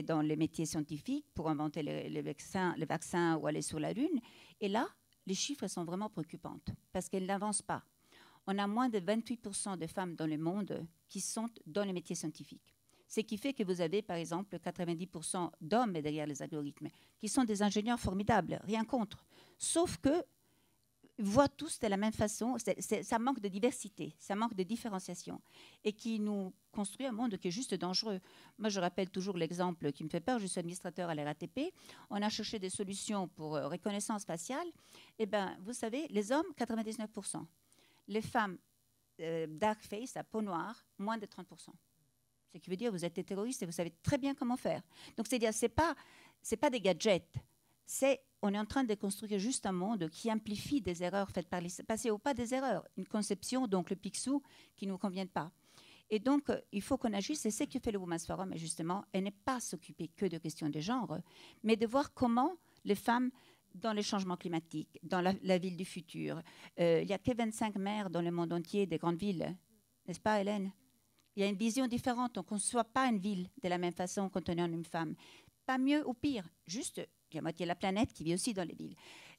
dans les métiers scientifiques pour inventer les vaccins ou aller sur la Lune. Et là, les chiffres sont vraiment préoccupants parce qu'elles n'avancent pas. On a moins de 28% de femmes dans le monde qui sont dans les métiers scientifiques. Ce qui fait que vous avez, par exemple, 90% d'hommes derrière les algorithmes qui sont des ingénieurs formidables, rien contre. Sauf que voient tous de la même façon, ça manque de diversité, ça manque de différenciation et qui nous construit un monde qui est juste dangereux. Moi, je rappelle toujours l'exemple qui me fait peur. Je suis administrateur à la RATP. On a cherché des solutions pour reconnaissance faciale. Eh bien, vous savez, les hommes, 99%. Les femmes, dark face, à peau noire, moins de 30%. Ce qui veut dire que vous êtes des terroristes et vous savez très bien comment faire. Donc, c'est-à-dire, c'est pas des gadgets. On est en train de construire juste un monde qui amplifie des erreurs faites par les passés ou pas des erreurs, une conception, donc le Picsou, qui ne nous convient pas. Et donc, il faut qu'on agisse, et ce que fait le Women's Forum, justement, et n'est pas s'occuper que de questions de genre, mais de voir comment les femmes, dans les changements climatiques, dans la ville du futur, il n'y a que 25 maires dans le monde entier des grandes villes, n'est-ce pas, Hélène? Il y a une vision différente, on ne conçoit pas une ville de la même façon quand on est une femme. Pas mieux ou pire, juste... Il y a moitié de la planète qui vit aussi dans les villes.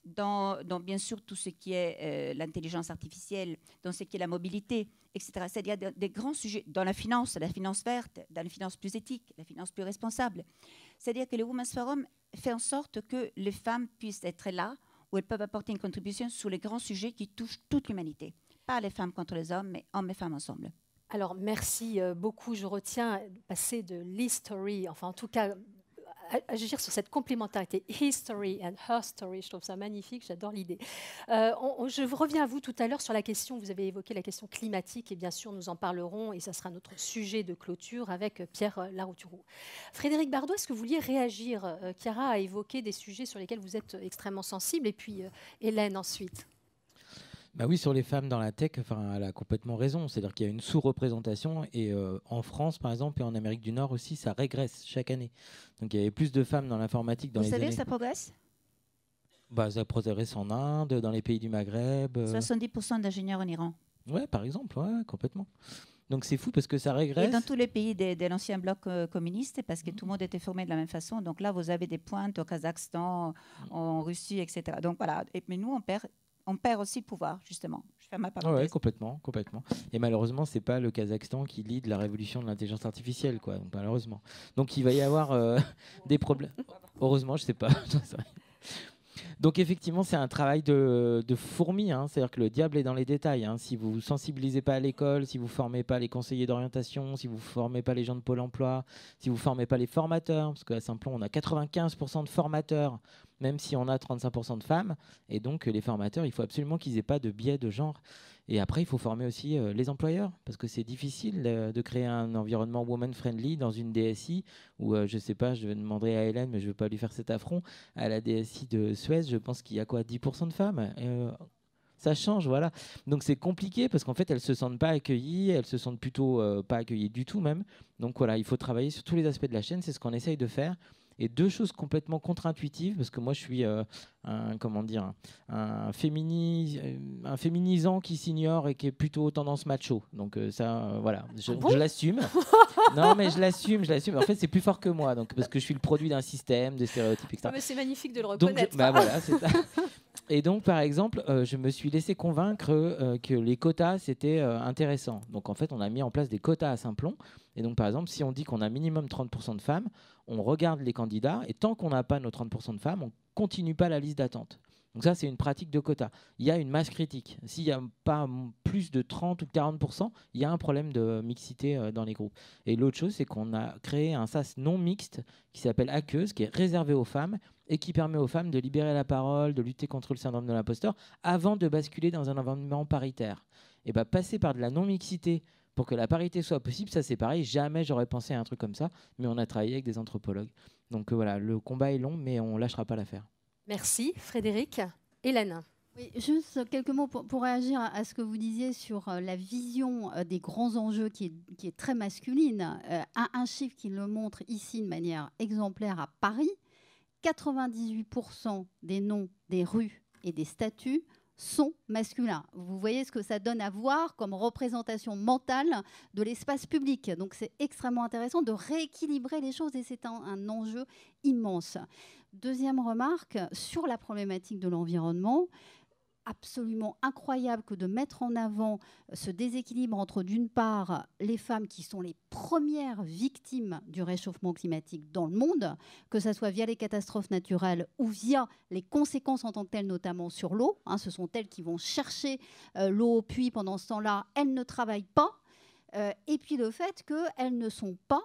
dans bien sûr tout ce qui est l'intelligence artificielle, dans ce qui est la mobilité, etc. C'est-à-dire des grands sujets dans la finance verte, dans la finance plus éthique, la finance plus responsable. C'est-à-dire que le Women's Forum fait en sorte que les femmes puissent être là, où elles peuvent apporter une contribution sur les grands sujets qui touchent toute l'humanité. Pas les femmes contre les hommes, mais hommes et femmes ensemble. Alors, merci beaucoup. Je retiens passer de l'history, enfin en tout cas, agir sur cette complémentarité history and her story. Je trouve ça magnifique, j'adore l'idée. Je reviens à vous tout à l'heure sur la question, vous avez évoqué la question climatique, et bien sûr, nous en parlerons, et ça sera notre sujet de clôture avec Pierre Larouturou. Frédéric Bardot, est-ce que vous vouliez réagir? Chiara a évoqué des sujets sur lesquels vous êtes extrêmement sensible, et puis Hélène ensuite. Bah oui, sur les femmes dans la tech, enfin, elle a complètement raison. C'est-à-dire qu'il y a une sous-représentation et en France, par exemple, et en Amérique du Nord aussi, ça régresse chaque année. Donc il y avait plus de femmes dans l'informatique dans les années... Vous savez, ça progresse? Bah, ça progresse en Inde, dans les pays du Maghreb. 70% d'ingénieurs en Iran. Ouais, par exemple, ouais, complètement. Donc c'est fou parce que ça régresse. Et dans tous les pays de l'ancien bloc communiste, parce que tout le monde était formé de la même façon. Donc là, vous avez des pointes au Kazakhstan, en Russie, etc. Donc voilà. Mais nous, on perd aussi le pouvoir, justement. Je fais ma parenthèse. Oui, complètement. Et malheureusement, c'est pas le Kazakhstan qui lead la révolution de l'intelligence artificielle, quoi. Donc, malheureusement. Donc, il va y avoir des problèmes. Heureusement, je sais pas. Donc, effectivement, c'est un travail de fourmi. Hein. C'est-à-dire que le diable est dans les détails. Hein. Si vous sensibilisez pas à l'école, si vous formez pas les conseillers d'orientation, si vous formez pas les gens de Pôle emploi, si vous formez pas les formateurs, parce qu'à Simplon, on a 95% de formateurs, même si on a 35% de femmes. Et donc, les formateurs, il faut absolument qu'ils aient pas de biais de genre. Et après, il faut former aussi les employeurs, parce que c'est difficile de créer un environnement woman-friendly dans une DSI, où, je ne sais pas, je demanderai à Hélène, mais je ne veux pas lui faire cet affront, à la DSI de Suez, je pense qu'il y a quoi, 10% de femmes ça change, voilà. Donc c'est compliqué, parce qu'en fait, elles ne se sentent pas accueillies, elles se sentent plutôt pas accueillies du tout même. Donc voilà, il faut travailler sur tous les aspects de la chaîne, c'est ce qu'on essaye de faire. Et deux choses complètement contre-intuitives, parce que moi je suis un féminisant qui s'ignore et qui est plutôt tendance macho. Donc voilà, je l'assume. Non mais je l'assume. En fait c'est plus fort que moi, donc, parce que je suis le produit d'un système, de stéréotypes, etc. Ah, mais c'est magnifique de le reconnaître. Donc, voilà, c'est ça. Et donc, par exemple, je me suis laissé convaincre que les quotas, c'était intéressant. Donc, en fait, on a mis en place des quotas à Simplon. Et donc, par exemple, si on dit qu'on a minimum 30% de femmes, on regarde les candidats. Et tant qu'on n'a pas nos 30% de femmes, on ne continue pas la liste d'attente. Donc ça, c'est une pratique de quota. Il y a une masse critique. S'il n'y a pas plus de 30 ou 40%, il y a un problème de mixité dans les groupes. Et l'autre chose, c'est qu'on a créé un SAS non mixte qui s'appelle Aqueuse, qui est réservé aux femmes et qui permet aux femmes de libérer la parole, de lutter contre le syndrome de l'imposteur, avant de basculer dans un environnement paritaire. Et bien, passer par de la non-mixité pour que la parité soit possible, ça c'est pareil. Jamais j'aurais pensé à un truc comme ça, mais on a travaillé avec des anthropologues. Donc voilà, le combat est long, mais on ne lâchera pas l'affaire. Merci Frédéric. Hélène. Oui, juste quelques mots pour réagir à ce que vous disiez sur la vision des grands enjeux qui est très masculine. Un chiffre qui le montre ici de manière exemplaire à Paris, 98% des noms des rues et des statues sont masculins. Vous voyez ce que ça donne à voir comme représentation mentale de l'espace public. Donc c'est extrêmement intéressant de rééquilibrer les choses et c'est un enjeu immense. Deuxième remarque, sur la problématique de l'environnement, absolument incroyable que de mettre en avant ce déséquilibre entre, d'une part, les femmes qui sont les premières victimes du réchauffement climatique dans le monde, que ce soit via les catastrophes naturelles ou via les conséquences en tant que telles, notamment sur l'eau. Ce sont elles qui vont chercher l'eau au puits. Pendant ce temps-là, elles ne travaillent pas. Et puis le fait qu'elles ne sont pas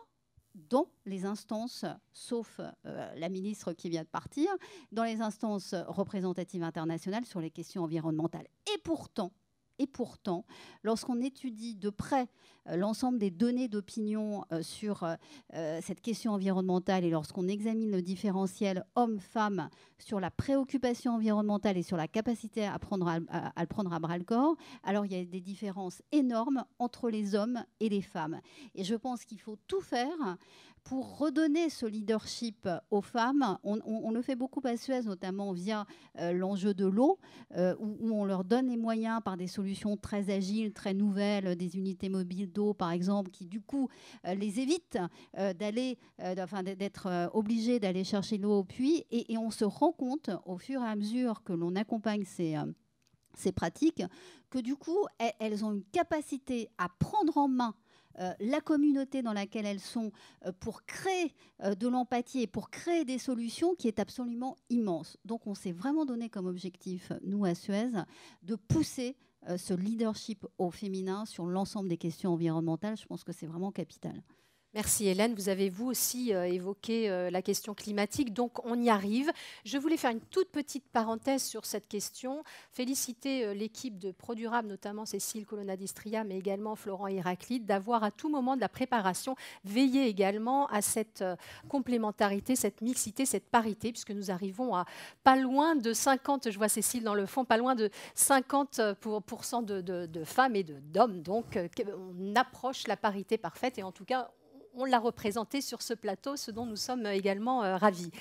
dans les instances, sauf la ministre qui vient de partir, dans les instances représentatives internationales sur les questions environnementales. Et pourtant, lorsqu'on étudie de près l'ensemble des données d'opinion sur cette question environnementale et lorsqu'on examine le différentiel hommes-femmes sur la préoccupation environnementale et sur la capacité à le prendre à bras-le-corps, alors il y a des différences énormes entre les hommes et les femmes. Et je pense qu'il faut tout faire pour redonner ce leadership aux femmes. On le fait beaucoup à Suez, notamment via l'enjeu de l'eau, où on leur donne les moyens par des solutions très agiles, très nouvelles, des unités mobiles d'eau, par exemple, qui du coup les évitent d'être obligés d'aller chercher l'eau au puits. Et on se rend compte, au fur et à mesure que l'on accompagne ces pratiques, que du coup, elles ont une capacité à prendre en main la communauté dans laquelle elles sont pour créer de l'empathie et pour créer des solutions qui est absolument immense. Donc on s'est vraiment donné comme objectif, nous à Suez, de pousser ce leadership au féminin sur l'ensemble des questions environnementales. Je pense que c'est vraiment capital. Merci Hélène. Vous avez vous aussi évoqué la question climatique, donc on y arrive. Je voulais faire une toute petite parenthèse sur cette question, féliciter l'équipe de ProDurable, notamment Cécile Colonna-Distria, mais également Florent Héraclide, d'avoir à tout moment de la préparation veillé également à cette complémentarité, cette mixité, cette parité, puisque nous arrivons à pas loin de 50, je vois Cécile dans le fond, pas loin de 50% de femmes et d'hommes, donc on approche la parité parfaite et en tout cas on l'a représenté sur ce plateau, ce dont nous sommes également ravis.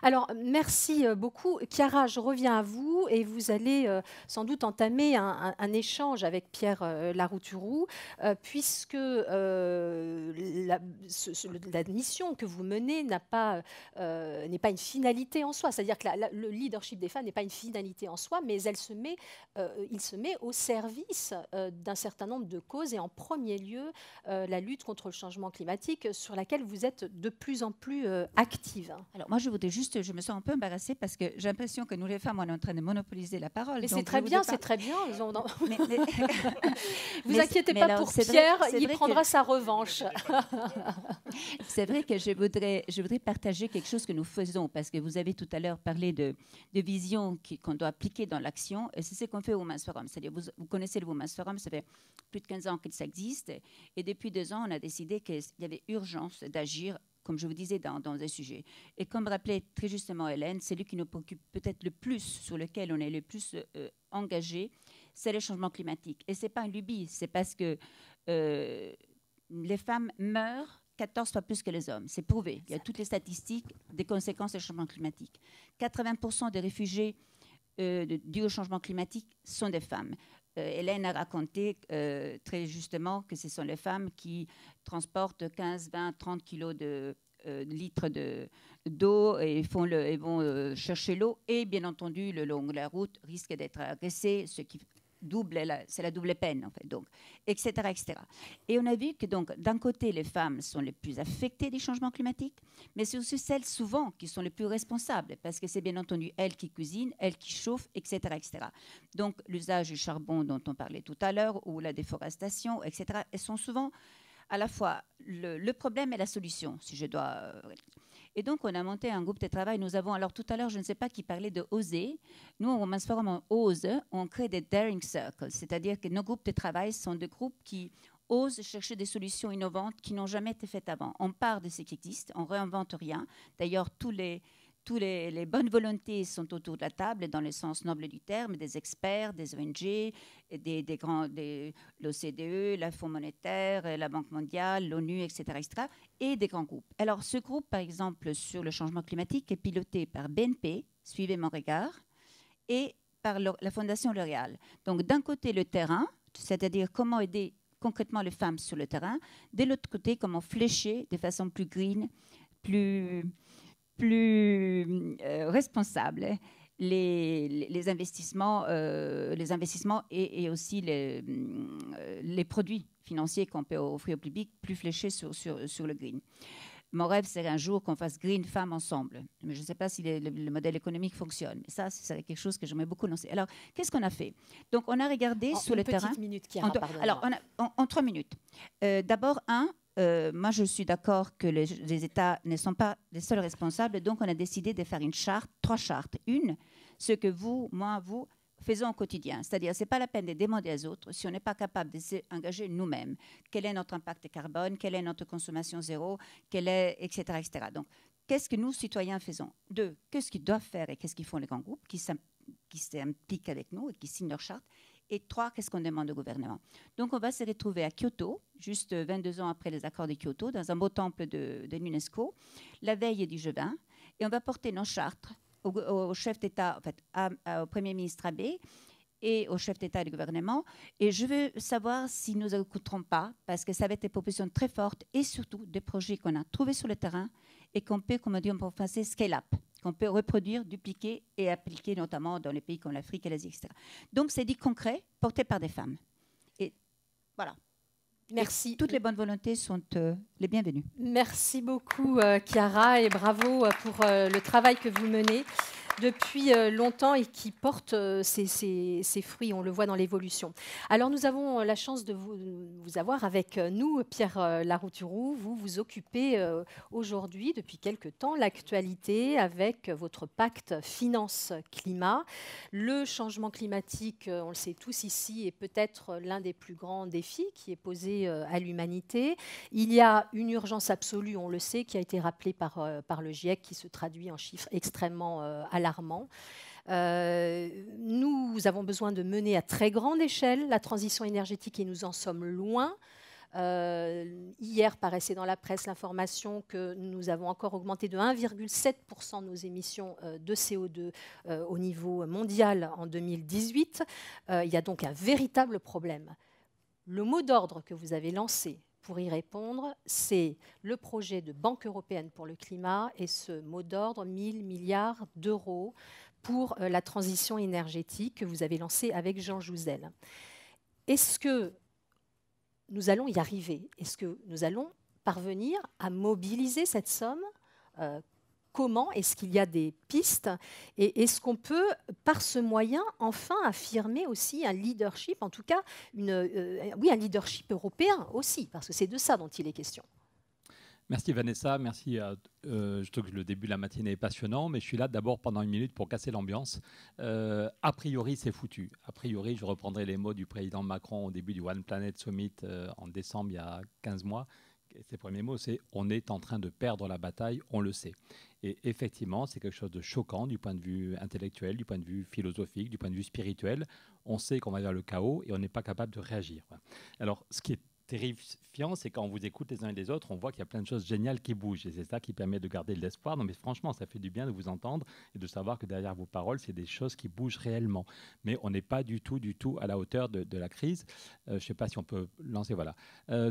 Alors, merci beaucoup. Chiara, je reviens à vous et vous allez sans doute entamer un échange avec Pierre Larouturou, puisque la mission que vous menez n'est pas une finalité en soi. C'est-à-dire que le leadership des femmes n'est pas une finalité en soi, mais il se met au service d'un certain nombre de causes et en premier lieu la lutte contre le changement climatique, sur laquelle vous êtes de plus en plus active. Alors moi, je me sens un peu embarrassée parce que j'ai l'impression que nous les femmes, on est en train de monopoliser la parole. Mais c'est très bien, c'est très bien. Vous inquiétez pas pour Pierre, il prendra sa revanche. C'est vrai que je voudrais partager quelque chose que nous faisons, parce que vous avez tout à l'heure parlé de vision qu'on doit appliquer dans l'action, et c'est ce qu'on fait au Women's Forum. C'est-à-dire, vous connaissez le Women's Forum, ça fait plus de 15 ans que ça existe, et depuis 2 ans, on a décidé qu'il y avait urgence d'agir, comme je vous disais, dans un sujet. Et comme rappelait très justement Hélène, c'est lui qui nous préoccupe peut-être le plus, sur lequel on est le plus engagé, c'est le changement climatique. Et ce n'est pas une lubie, c'est parce que les femmes meurent 14 fois plus que les hommes. C'est prouvé. Il y a toutes les statistiques des conséquences du changement climatique. 80% des réfugiés dus au changement climatique sont des femmes. Hélène a raconté très justement que ce sont les femmes qui transportent 15, 20, 30 kilos de litres d'eau et vont chercher l'eau. Et bien entendu, le long de la route risque d'être agressées, ce qui c'est la double peine, en fait, donc, etc., etc. Et on a vu que, donc, d'un côté, les femmes sont les plus affectées du changement climatique, mais c'est aussi celles, souvent, qui sont les plus responsables, parce que c'est bien entendu elles qui cuisinent, elles qui chauffent, etc., etc. Donc, l'usage du charbon dont on parlait tout à l'heure, ou la déforestation, etc., elles sont souvent à la fois le problème et la solution, si je dois... Et donc, on a monté un groupe de travail. Nous avons, alors tout à l'heure, je ne sais pas qui parlait de oser. Nous, au Women's Forum, on ose, on crée des daring circles, c'est-à-dire que nos groupes de travail sont des groupes qui osent chercher des solutions innovantes qui n'ont jamais été faites avant. On part de ce qui existe, on ne réinvente rien. D'ailleurs, les bonnes volontés sont autour de la table, dans le sens noble du terme, des experts, des ONG, l'OCDE, le Fonds monétaire, la Banque mondiale, l'ONU, etc., etc., et des grands groupes. Alors, ce groupe, par exemple, sur le changement climatique, est piloté par BNP, Suivez mon regard, et par la Fondation L'Oréal. Donc, d'un côté, le terrain, c'est-à-dire comment aider concrètement les femmes sur le terrain, de l'autre côté, comment flécher de façon plus green, plus responsables les investissements et aussi les produits financiers qu'on peut offrir au public, plus fléchés sur le green. Mon rêve, c'est un jour qu'on fasse green femmes ensemble. Mais je ne sais pas si le modèle économique fonctionne. Mais ça, c'est quelque chose que j'aimerais beaucoup lancer. Alors, qu'est-ce qu'on a fait? Donc, on a regardé sur le terrain... Alors, en 3 minutes. D'abord, moi, je suis d'accord que les États ne sont pas les seuls responsables. Donc, on a décidé de faire 3 chartes. Une, ce que vous, moi, vous... faisons au quotidien. C'est-à-dire, ce n'est pas la peine de demander aux autres si on n'est pas capable de s'engager nous-mêmes. Quel est notre impact carbone? Quelle est notre consommation zéro? Etc., etc. Donc, qu'est-ce que nous, citoyens, faisons? 2, qu'est-ce qu'ils doivent faire et qu'est-ce qu'ils font les grands groupes qui s'impliquent avec nous et qui signent leur charte? Et 3, qu'est-ce qu'on demande au gouvernement? Donc, on va se retrouver à Kyoto, juste 22 ans après les accords de Kyoto, dans un beau temple de l'UNESCO, la veille du G20, et on va porter nos chartes au chef d'État, en fait, au Premier ministre Abe et au chef d'État et du gouvernement. Et je veux savoir si nous n'écouterons pas, parce que ça va être des propositions très fortes et surtout des projets qu'on a trouvés sur le terrain et qu'on peut, comme on dit en français, scale up, qu'on peut reproduire, dupliquer et appliquer notamment dans les pays comme l'Afrique et l'Asie, etc. Donc, c'est dit concret, porté par des femmes. Et voilà. Merci. Et toutes les bonnes volontés sont les bienvenues. Merci beaucoup, Chiara, et bravo pour le travail que vous menez depuis longtemps et qui porte ses fruits, on le voit dans l'évolution. Alors nous avons la chance de vous avoir avec nous, Pierre Larouturou. Vous vous occupez aujourd'hui, depuis quelque temps, l'actualité avec votre pacte finance-climat. Le changement climatique, on le sait tous ici, est peut-être l'un des plus grands défis qui est posé à l'humanité. Il y a une urgence absolue, on le sait, qui a été rappelée par le GIEC, qui se traduit en chiffres extrêmement alarmants. Nous avons besoin de mener à très grande échelle la transition énergétique et nous en sommes loin. Hier paraissait dans la presse l'information que nous avons encore augmenté de 1,7% nos émissions de CO2 au niveau mondial en 2018. Il y a donc un véritable problème. Le mot d'ordre que vous avez lancé pour y répondre, c'est le projet de Banque européenne pour le climat et ce mot d'ordre, 1 000 milliards d'euros pour la transition énergétique que vous avez lancé avec Jean Jouzel. Est-ce que nous allons y arriver? Est-ce que nous allons parvenir à mobiliser cette somme? Comment? Est-ce qu'il y a des pistes? Et est-ce qu'on peut, par ce moyen, enfin affirmer aussi un leadership, en tout cas, un leadership européen aussi, parce que c'est de ça dont il est question. Merci Vanessa, merci. Je trouve que le début de la matinée est passionnant, mais je suis là d'abord pendant 1 minute pour casser l'ambiance. A priori, c'est foutu. A priori, je reprendrai les mots du président Macron au début du One Planet Summit en décembre, il y a 15 mois. Et ses premiers mots, c'est « on est en train de perdre la bataille, on le sait ». Et effectivement, c'est quelque chose de choquant du point de vue intellectuel, du point de vue philosophique, du point de vue spirituel. On sait qu'on va vers le chaos et on n'est pas capable de réagir. Alors, ce qui est terrifiant, c'est quand on vous écoute les uns et les autres, on voit qu'il y a plein de choses géniales qui bougent. Et c'est ça qui permet de garder de l'espoir. Non, mais franchement, ça fait du bien de vous entendre et de savoir que derrière vos paroles, c'est des choses qui bougent réellement. Mais on n'est pas du tout à la hauteur de la crise. Je ne sais pas si on peut lancer. Voilà.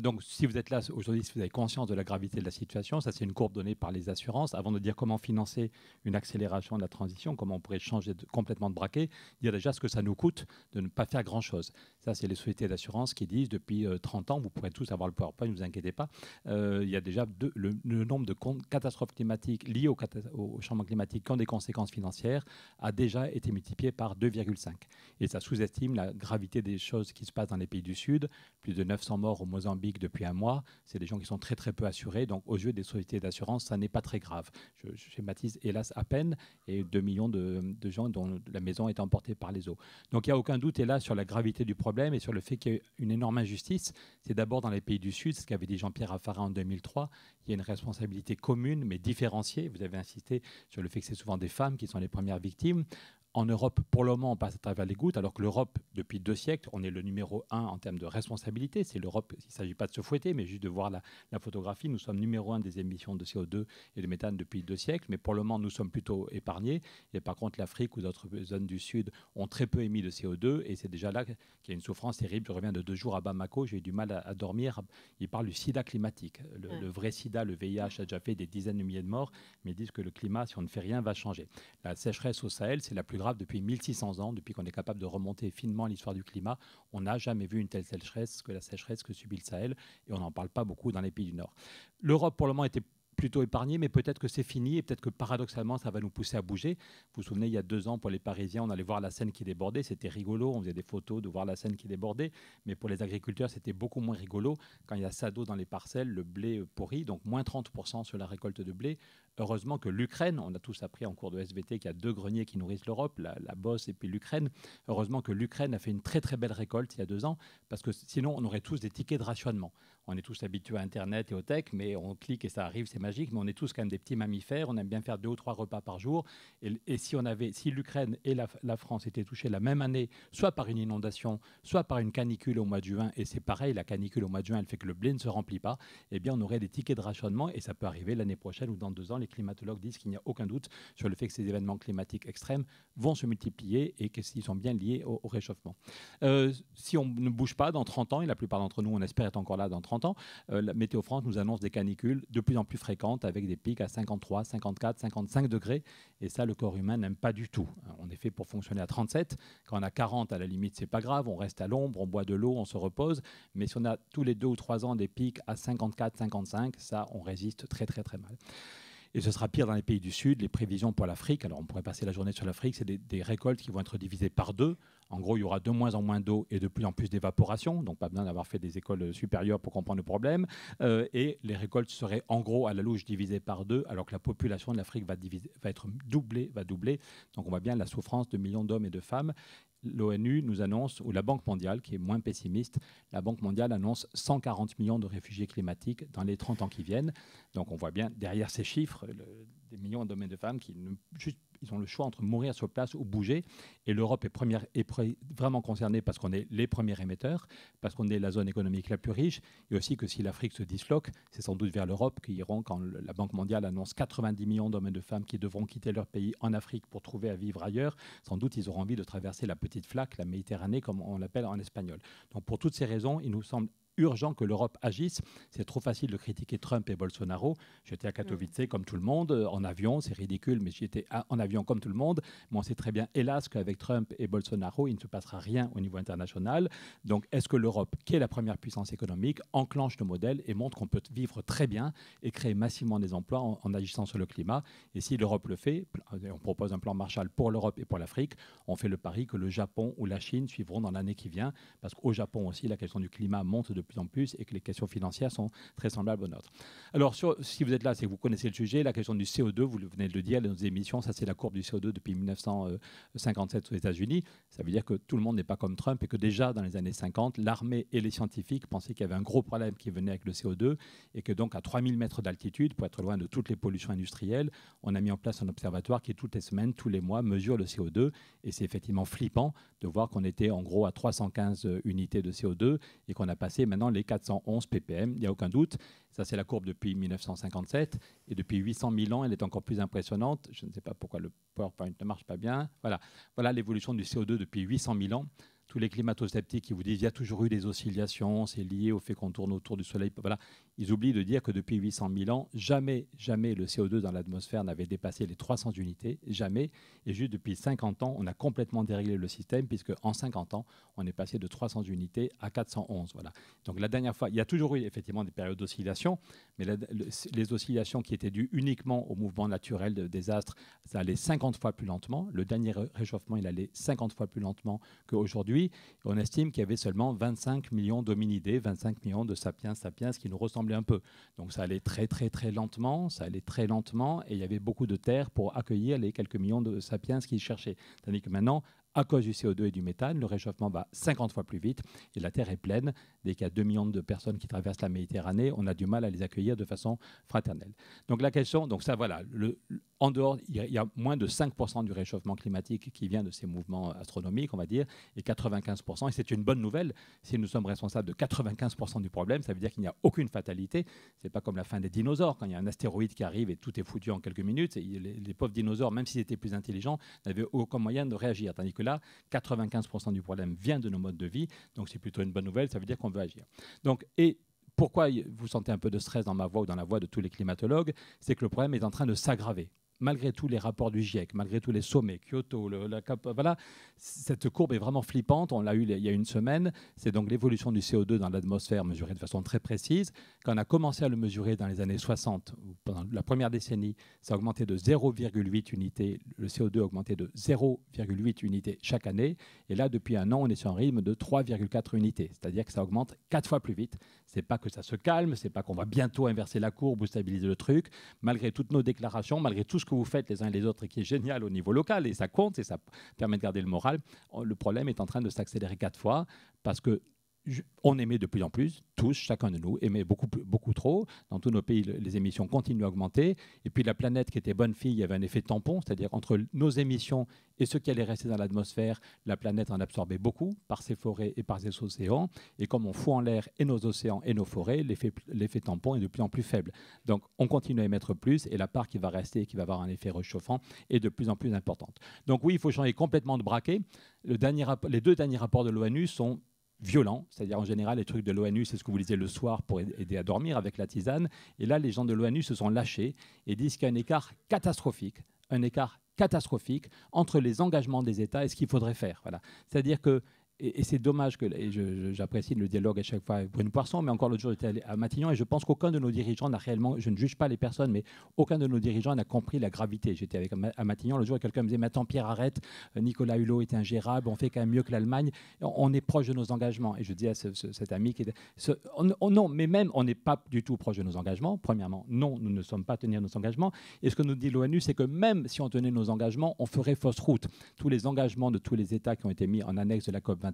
Donc, si vous êtes là aujourd'hui, si vous avez conscience de la gravité de la situation, ça, c'est une courbe donnée par les assurances. Avant de dire comment financer une accélération de la transition, comment on pourrait changer complètement de braquet, dire déjà ce que ça nous coûte de ne pas faire grand-chose. Ça, c'est les sociétés d'assurance qui disent depuis 30 ans, vous pourrez tous avoir le PowerPoint, ne vous inquiétez pas. Il y a déjà le nombre de catastrophes climatiques liées au changement climatique qui ont des conséquences financières a déjà été multiplié par 2,5. Et ça sous-estime la gravité des choses qui se passent dans les pays du Sud. Plus de 900 morts au Mozambique depuis 1 mois. C'est des gens qui sont très très peu assurés. Donc aux yeux des sociétés d'assurance, ça n'est pas très grave. Je schématise hélas à peine. Et 2 millions de gens dont la maison est emportée par les eaux. Donc il n'y a aucun doute hélas sur la gravité du problème et sur le fait qu'il y a une énorme injustice. C'est d'abord dans les pays du Sud, ce qu'avait dit Jean-Pierre Raffarin en 2003, il y a une responsabilité commune mais différenciée. Vous avez insisté sur le fait que c'est souvent des femmes qui sont les premières victimes. En Europe, pour le moment, on passe à travers les gouttes, alors que l'Europe, depuis 2 siècles, on est le numéro 1 en termes de responsabilité. C'est l'Europe, il ne s'agit pas de se fouetter, mais juste de voir la photographie. Nous sommes numéro 1 des émissions de CO2 et de méthane depuis 2 siècles, mais pour le moment, nous sommes plutôt épargnés. Et par contre, l'Afrique ou d'autres zones du Sud ont très peu émis de CO2, et c'est déjà là qu'il y a une souffrance terrible. Je reviens de 2 jours à Bamako, j'ai eu du mal à dormir. Ils parlent du sida climatique. Le vrai sida, le VIH, a déjà fait des dizaines de milliers de morts, mais ils disent que le climat, si on ne fait rien, va changer. La sécheresse au Sahel, c'est la plus grave depuis 1600 ans, depuis qu'on est capable de remonter finement l'histoire du climat. On n'a jamais vu une telle sécheresse que la sécheresse que subit le Sahel, et on n'en parle pas beaucoup dans les pays du Nord. L'Europe, pour le moment, était plutôt épargnée, mais peut-être que c'est fini, et peut-être que paradoxalement, ça va nous pousser à bouger. Vous vous souvenez, il y a 2 ans, pour les Parisiens, on allait voir la Seine qui débordait, c'était rigolo, on faisait des photos de voir la Seine qui débordait, mais pour les agriculteurs, c'était beaucoup moins rigolo quand il y a ça d'eau dans les parcelles, le blé pourri, donc moins 30% sur la récolte de blé. heureusement que l'Ukraine, on a tous appris en cours de SVT qu'il y a 2 greniers qui nourrissent l'Europe, la Bosse et puis l'Ukraine. Heureusement que l'Ukraine a fait une très très belle récolte il y a 2 ans, parce que sinon on aurait tous des tickets de rationnement. On est tous habitués à Internet et aux tech, mais on clique et ça arrive, c'est magique, mais on est tous quand même des petits mammifères, on aime bien faire 2 ou 3 repas par jour. Et si l'Ukraine et la France étaient touchées la même année, soit par une inondation, soit par une canicule au mois de juin, et c'est pareil, la canicule au mois de juin, elle fait que le blé ne se remplit pas, eh bien on aurait des tickets de rationnement, et ça peut arriver l'année prochaine ou dans 2 ans. Les climatologues disent qu'il n'y a aucun doute sur le fait que ces événements climatiques extrêmes vont se multiplier et qu'ils sont bien liés au réchauffement. Si on ne bouge pas dans 30 ans, et la plupart d'entre nous, on espère être encore là dans 30 ans, la Météo France nous annonce des canicules de plus en plus fréquentes avec des pics à 53, 54, 55 degrés. Et ça, le corps humain n'aime pas du tout. On est fait pour fonctionner à 37. Quand on a 40, à la limite, c'est pas grave. On reste à l'ombre, on boit de l'eau, on se repose. Mais si on a tous les 2 ou 3 ans des pics à 54, 55, ça, on résiste très, très, très mal. Et ce sera pire dans les pays du Sud. Les prévisions pour l'Afrique, alors on pourrait passer la journée sur l'Afrique, c'est des récoltes qui vont être divisées par 2. En gros, il y aura de moins en moins d'eau et de plus en plus d'évaporation, donc pas besoin d'avoir fait des écoles supérieures pour comprendre le problème. Et les récoltes seraient en gros à la louche divisées par 2, alors que la population de l'Afrique va doubler. Donc on voit bien la souffrance de millions d'hommes et de femmes. L'ONU nous annonce, ou la Banque mondiale, qui est moins pessimiste, la Banque mondiale annonce 140 millions de réfugiés climatiques dans les 30 ans qui viennent. Donc on voit bien derrière ces chiffres des millions d'hommes et de femmes qui ils ont le choix entre mourir sur place ou bouger. Et l'Europe est vraiment concernée parce qu'on est les premiers émetteurs, parce qu'on est la zone économique la plus riche, et aussi que si l'Afrique se disloque, c'est sans doute vers l'Europe qu'ils iront quand la Banque mondiale annonce 90 millions d'hommes et de femmes qui devront quitter leur pays en Afrique pour trouver à vivre ailleurs. Sans doute, ils auront envie de traverser la petite flaque, la Méditerranée, comme on l'appelle en espagnol. Donc pour toutes ces raisons, il nous semble urgent que l'Europe agisse. C'est trop facile de critiquer Trump et Bolsonaro. J'étais à Katowice comme tout le monde, en avion, c'est ridicule, mais j'y étais en avion comme tout le monde. Mais on sait très bien, hélas, qu'avec Trump et Bolsonaro, il ne se passera rien au niveau international. Donc, est-ce que l'Europe, qui est la première puissance économique, enclenche le modèle et montre qu'on peut vivre très bien et créer massivement des emplois en agissant sur le climat? Et si l'Europe le fait, on propose un plan Marshall pour l'Europe et pour l'Afrique, on fait le pari que le Japon ou la Chine suivront dans l'année qui vient, parce qu'au Japon aussi, la question du climat monte de plus en plus et que les questions financières sont très semblables aux nôtres. Alors, si vous êtes là, c'est que vous connaissez le sujet. La question du CO2, vous venez de le dire, dans nos émissions, ça c'est la courbe du CO2 depuis 1957 aux États-Unis. Ça veut dire que tout le monde n'est pas comme Trump et que déjà dans les années 50, l'armée et les scientifiques pensaient qu'il y avait un gros problème qui venait avec le CO2 et que donc à 3000 mètres d'altitude, pour être loin de toutes les pollutions industrielles, on a mis en place un observatoire qui toutes les semaines, tous les mois, mesure le CO2 et c'est effectivement flippant de voir qu'on était en gros à 315 unités de CO2 et qu'on a passé maintenant les 411 ppm, il n'y a aucun doute. Ça, c'est la courbe depuis 1957. Et depuis 800 000 ans, elle est encore plus impressionnante. Je ne sais pas pourquoi le PowerPoint ne marche pas bien. Voilà l'évolution du CO2 depuis 800 000 ans. Tous les climato-sceptiques qui vous disent qu'il y a toujours eu des oscillations, c'est lié au fait qu'on tourne autour du Soleil. Voilà. Ils oublient de dire que depuis 800 000 ans, jamais le CO2 dans l'atmosphère n'avait dépassé les 300 unités, jamais. Et juste depuis 50 ans, on a complètement déréglé le système, puisque en 50 ans, on est passé de 300 unités à 411. Voilà. Donc la dernière fois, il y a toujours eu effectivement des périodes d'oscillation, mais les oscillations qui étaient dues uniquement au mouvement naturel des astres, ça allait 50 fois plus lentement. Le dernier réchauffement, il allait 50 fois plus lentement qu'aujourd'hui. On estime qu'il y avait seulement 25 millions d'hominidés, 25 millions de sapiens qui nous ressemblaient un peu. Donc ça allait très très très lentement, et il y avait beaucoup de terre pour accueillir les quelques millions de sapiens qu'ils cherchaient. Tandis que maintenant, à cause du CO2 et du méthane, le réchauffement va 50 fois plus vite et la Terre est pleine. Dès qu'il y a 2 millions de personnes qui traversent la Méditerranée, on a du mal à les accueillir de façon fraternelle. Donc la question, donc ça voilà, en dehors, il y a moins de 5% du réchauffement climatique qui vient de ces mouvements astronomiques, on va dire, et 95%, et c'est une bonne nouvelle, si nous sommes responsables de 95% du problème, ça veut dire qu'il n'y a aucune fatalité. C'est pas comme la fin des dinosaures, quand il y a un astéroïde qui arrive et tout est foutu en quelques minutes, et les pauvres dinosaures, même s'ils étaient plus intelligents, n'avaient aucun moyen de réagir, tandis que là, 95% du problème vient de nos modes de vie, donc c'est plutôt une bonne nouvelle, ça veut dire qu'on veut agir. Donc, et pourquoi vous sentez un peu de stress dans ma voix ou dans la voix de tous les climatologues, c'est que le problème est en train de s'aggraver. malgré tous les rapports du GIEC, malgré tous les sommets, Kyoto, la COP, voilà, cette courbe est vraiment flippante. On l'a eu il y a une semaine. C'est donc l'évolution du CO2 dans l'atmosphère mesurée de façon très précise. Quand on a commencé à le mesurer dans les années 60, pendant la première décennie, ça a augmenté de 0,8 unités. Le CO2 a augmenté de 0,8 unités chaque année. Et là, depuis un an, on est sur un rythme de 3,4 unités. C'est-à-dire que ça augmente 4 fois plus vite. Ce n'est pas que ça se calme, ce n'est pas qu'on va bientôt inverser la courbe ou stabiliser le truc. Malgré toutes nos déclarations, malgré tout ce que vous faites les uns et les autres et qui est génial au niveau local, et ça compte et ça permet de garder le moral, le problème est en train de s'accélérer 4 fois parce que on émet de plus en plus, tous, chacun de nous, émet beaucoup trop. Dans tous nos pays, les émissions continuent à augmenter. Et puis la planète qui était bonne fille, il y avait un effet tampon, c'est-à-dire entre nos émissions et ce qui allait rester dans l'atmosphère, la planète en absorbait beaucoup par ses forêts et par ses océans. Et comme on fout en l'air et nos océans et nos forêts, l'effet tampon est de plus en plus faible. Donc on continue à émettre plus et la part qui va rester et qui va avoir un effet réchauffant est de plus en plus importante. Donc oui, il faut changer complètement de braquet. Les 2 derniers rapports de l'ONU sont violent, c'est-à-dire en général les trucs de l'ONU, c'est ce que vous lisez le soir pour aider à dormir avec la tisane, et là les gens de l'ONU se sont lâchés et disent qu'il y a un écart catastrophique entre les engagements des États et ce qu'il faudrait faire. Voilà. C'est-à-dire que et c'est dommage que, et j'apprécie le dialogue à chaque fois avec Brune Poisson, mais encore l'autre jour, j'étais à Matignon et je pense qu'aucun de nos dirigeants n'a réellement, je ne juge pas les personnes, mais aucun de nos dirigeants n'a compris la gravité. J'étais à Matignon l'autre jour et quelqu'un me disait, mais attends Pierre, arrête, Nicolas Hulot est ingérable, on fait quand même mieux que l'Allemagne, on est proche de nos engagements. Et je dis à cet ami qui était, non, mais même on n'est pas du tout proche de nos engagements. Premièrement, non, nous ne sommes pas tenir nos engagements. Et ce que nous dit l'ONU, c'est que même si on tenait nos engagements, on ferait fausse route. Tous les engagements de tous les États qui ont été mis en annexe de la COP 21,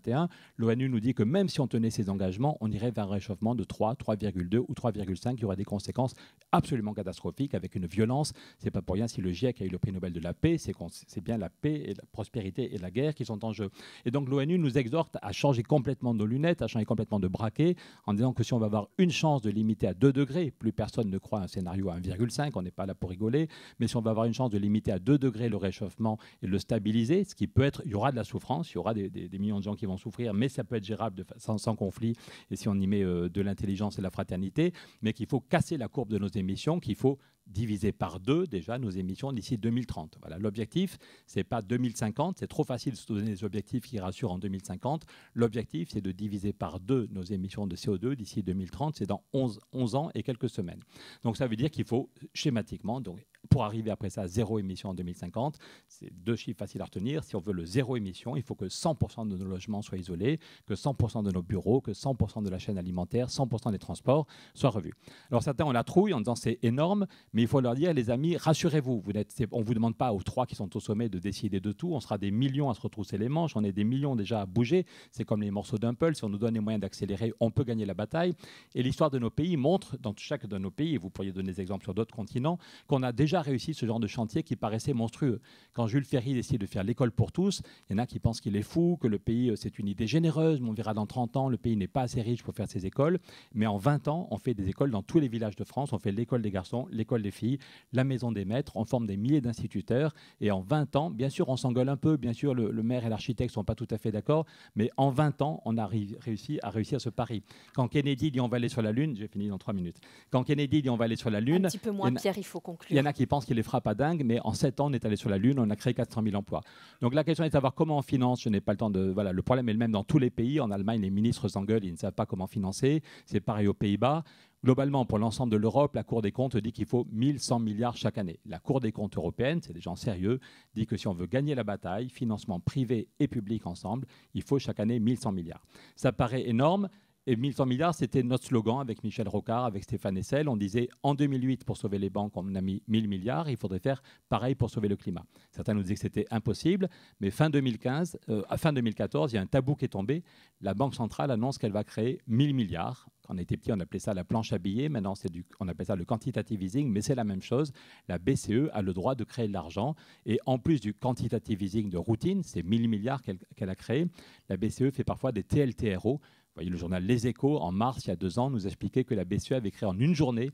l'ONU nous dit que même si on tenait ces engagements, on irait vers un réchauffement de 3, 3,2 ou 3,5 qui aura des conséquences absolument catastrophiques avec une violence. Ce n'est pas pour rien si le GIEC a eu le prix Nobel de la paix, c'est bien la paix et la prospérité et la guerre qui sont en jeu. Et donc l'ONU nous exhorte à changer complètement nos lunettes, à changer complètement de braquet, en disant que si on va avoir une chance de limiter à 2 degrés, plus personne ne croit à un scénario à 1,5, on n'est pas là pour rigoler, mais si on va avoir une chance de limiter à 2 degrés le réchauffement et de le stabiliser, ce qui peut être, il y aura de la souffrance, il y aura des millions de gens qui vont souffrir, mais ça peut être gérable sans conflit, et si on y met de l'intelligence et de la fraternité, mais qu'il faut casser la courbe de nos émissions, qu'il faut diviser par 2 déjà nos émissions d'ici 2030. Voilà, l'objectif, ce n'est pas 2050, c'est trop facile de se donner des objectifs qui rassurent en 2050. L'objectif, c'est de diviser par 2 nos émissions de CO2 d'ici 2030, c'est dans 11 ans et quelques semaines. Donc ça veut dire qu'il faut schématiquement, donc, pour arriver après ça à 0 émission en 2050, c'est 2 chiffres faciles à retenir. Si on veut le 0 émission, il faut que 100% de nos logements soient isolés, que 100% de nos bureaux, que 100% de la chaîne alimentaire, 100% des transports soient revus. Alors certains ont la trouille en disant c'est énorme, mais il faut leur dire, les amis, rassurez-vous, on ne vous demande pas aux 3 qui sont au sommet de décider de tout, on sera des millions à se retrousser les manches, on est des millions déjà à bouger, c'est comme les morceaux d'un puzzle, si on nous donne les moyens d'accélérer, on peut gagner la bataille. Et l'histoire de nos pays montre, dans chaque de nos pays, et vous pourriez donner des exemples sur d'autres continents, qu'on a déjà réussi ce genre de chantier qui paraissait monstrueux. Quand Jules Ferry décide de faire l'école pour tous, il y en a qui pensent qu'il est fou, que le pays, c'est une idée généreuse, mais on verra dans 30 ans, le pays n'est pas assez riche pour faire ses écoles. Mais en 20 ans, on fait des écoles dans tous les villages de France, on fait l'école des garçons, l'école des filles, la maison des maîtres, on forme des milliers d'instituteurs. Et en 20 ans, bien sûr, on s'engueule un peu, bien sûr, le maire et l'architecte ne sont pas tout à fait d'accord, mais en 20 ans, on a réussi à réussir ce pari. Quand Kennedy dit on va aller sur la Lune, j'ai fini dans 3 minutes. Quand Kennedy dit on va aller sur la Lune... Un petit peu moins, Pierre, il faut conclure. Il y en a qui pensent qu'il les fera pas dingue, mais en 7 ans, on est allé sur la Lune, on a créé 400 000 emplois. Donc la question est de savoir comment on finance. Je n'ai pas le temps de... Voilà, le problème est le même dans tous les pays. En Allemagne, les ministres s'engueulent, ils ne savent pas comment financer. C'est pareil aux Pays-Bas. Globalement, pour l'ensemble de l'Europe, la Cour des comptes dit qu'il faut 1100 milliards chaque année. La Cour des comptes européenne, c'est des gens sérieux, dit que si on veut gagner la bataille, financement privé et public ensemble, il faut chaque année 1100 milliards. Ça paraît énorme. Et 1100 milliards, c'était notre slogan avec Michel Rocard, avec Stéphane Hessel. On disait, en 2008, pour sauver les banques, on a mis 1000 milliards. Il faudrait faire pareil pour sauver le climat. Certains nous disaient que c'était impossible. Mais fin 2014, il y a un tabou qui est tombé. La Banque centrale annonce qu'elle va créer 1000 milliards. Quand on était petit, on appelait ça la planche à billets. Maintenant, on appelle ça le quantitative easing, mais c'est la même chose. La BCE a le droit de créer de l'argent. Et en plus du quantitative easing de routine, c'est 1000 milliards qu'elle a créé, la BCE fait parfois des TLTRO. Vous voyez, le journal Les Échos, en mars, il y a 2 ans, nous expliquait que la BCE avait créé en une journée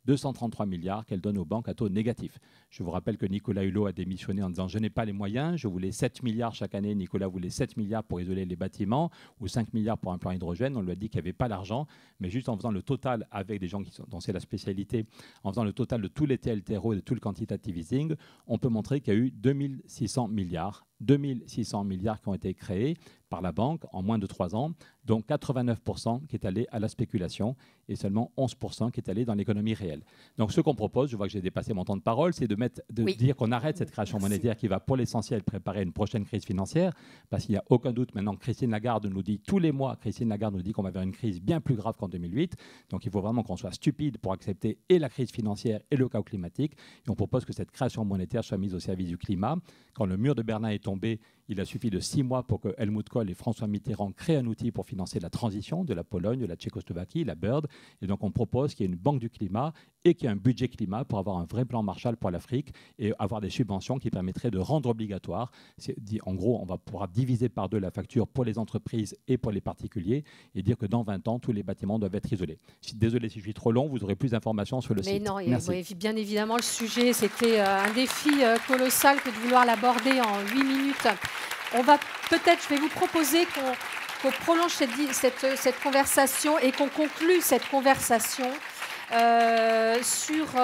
233 milliards qu'elle donne aux banques à taux négatif. Je vous rappelle que Nicolas Hulot a démissionné en disant « je n'ai pas les moyens, je voulais 7 milliards chaque année ». Nicolas voulait 7 milliards pour isoler les bâtiments ou 5 milliards pour un plan hydrogène. On lui a dit qu'il n'y avait pas l'argent, mais juste en faisant le total avec des gens dont c'est la spécialité, en faisant le total de tous les TLTRO et de tout le quantitative easing, on peut montrer qu'il y a eu 2600 milliards qui ont été créés par la banque en moins de 3 ans, dont 89% qui est allé à la spéculation et seulement 11% qui est allé dans l'économie réelle. Donc ce qu'on propose, je vois que j'ai dépassé mon temps de parole, c'est de dire qu'on arrête cette création monétaire qui va pour l'essentiel préparer une prochaine crise financière, parce qu'il n'y a aucun doute maintenant que Christine Lagarde nous dit tous les mois, qu'on va vers une crise bien plus grave qu'en 2008. Donc il faut vraiment qu'on soit stupide pour accepter et la crise financière et le chaos climatique. Et on propose que cette création monétaire soit mise au service du climat. Quand le mur de Berlin est tombé, il a suffi de 6 mois pour que Helmut Kohl et François Mitterrand créent un outil pour financer la transition de la Pologne, de la Tchécoslovaquie, la BIRD. Et donc on propose qu'il y ait une banque du climat et qu'il y ait un budget climat pour avoir un vrai plan Marshall pour l'Afrique et avoir des subventions qui permettraient de rendre obligatoire. En gros, on va pouvoir diviser par 2 la facture pour les entreprises et pour les particuliers et dire que dans 20 ans, tous les bâtiments doivent être isolés. Désolé si je suis trop long, vous aurez plus d'informations sur le site. Mais non, Merci. bien évidemment, le sujet, c'était un défi colossal que de vouloir l'aborder en 8 minutes. Je vais vous proposer qu'on prolonge cette conversation et qu'on conclue cette conversation sur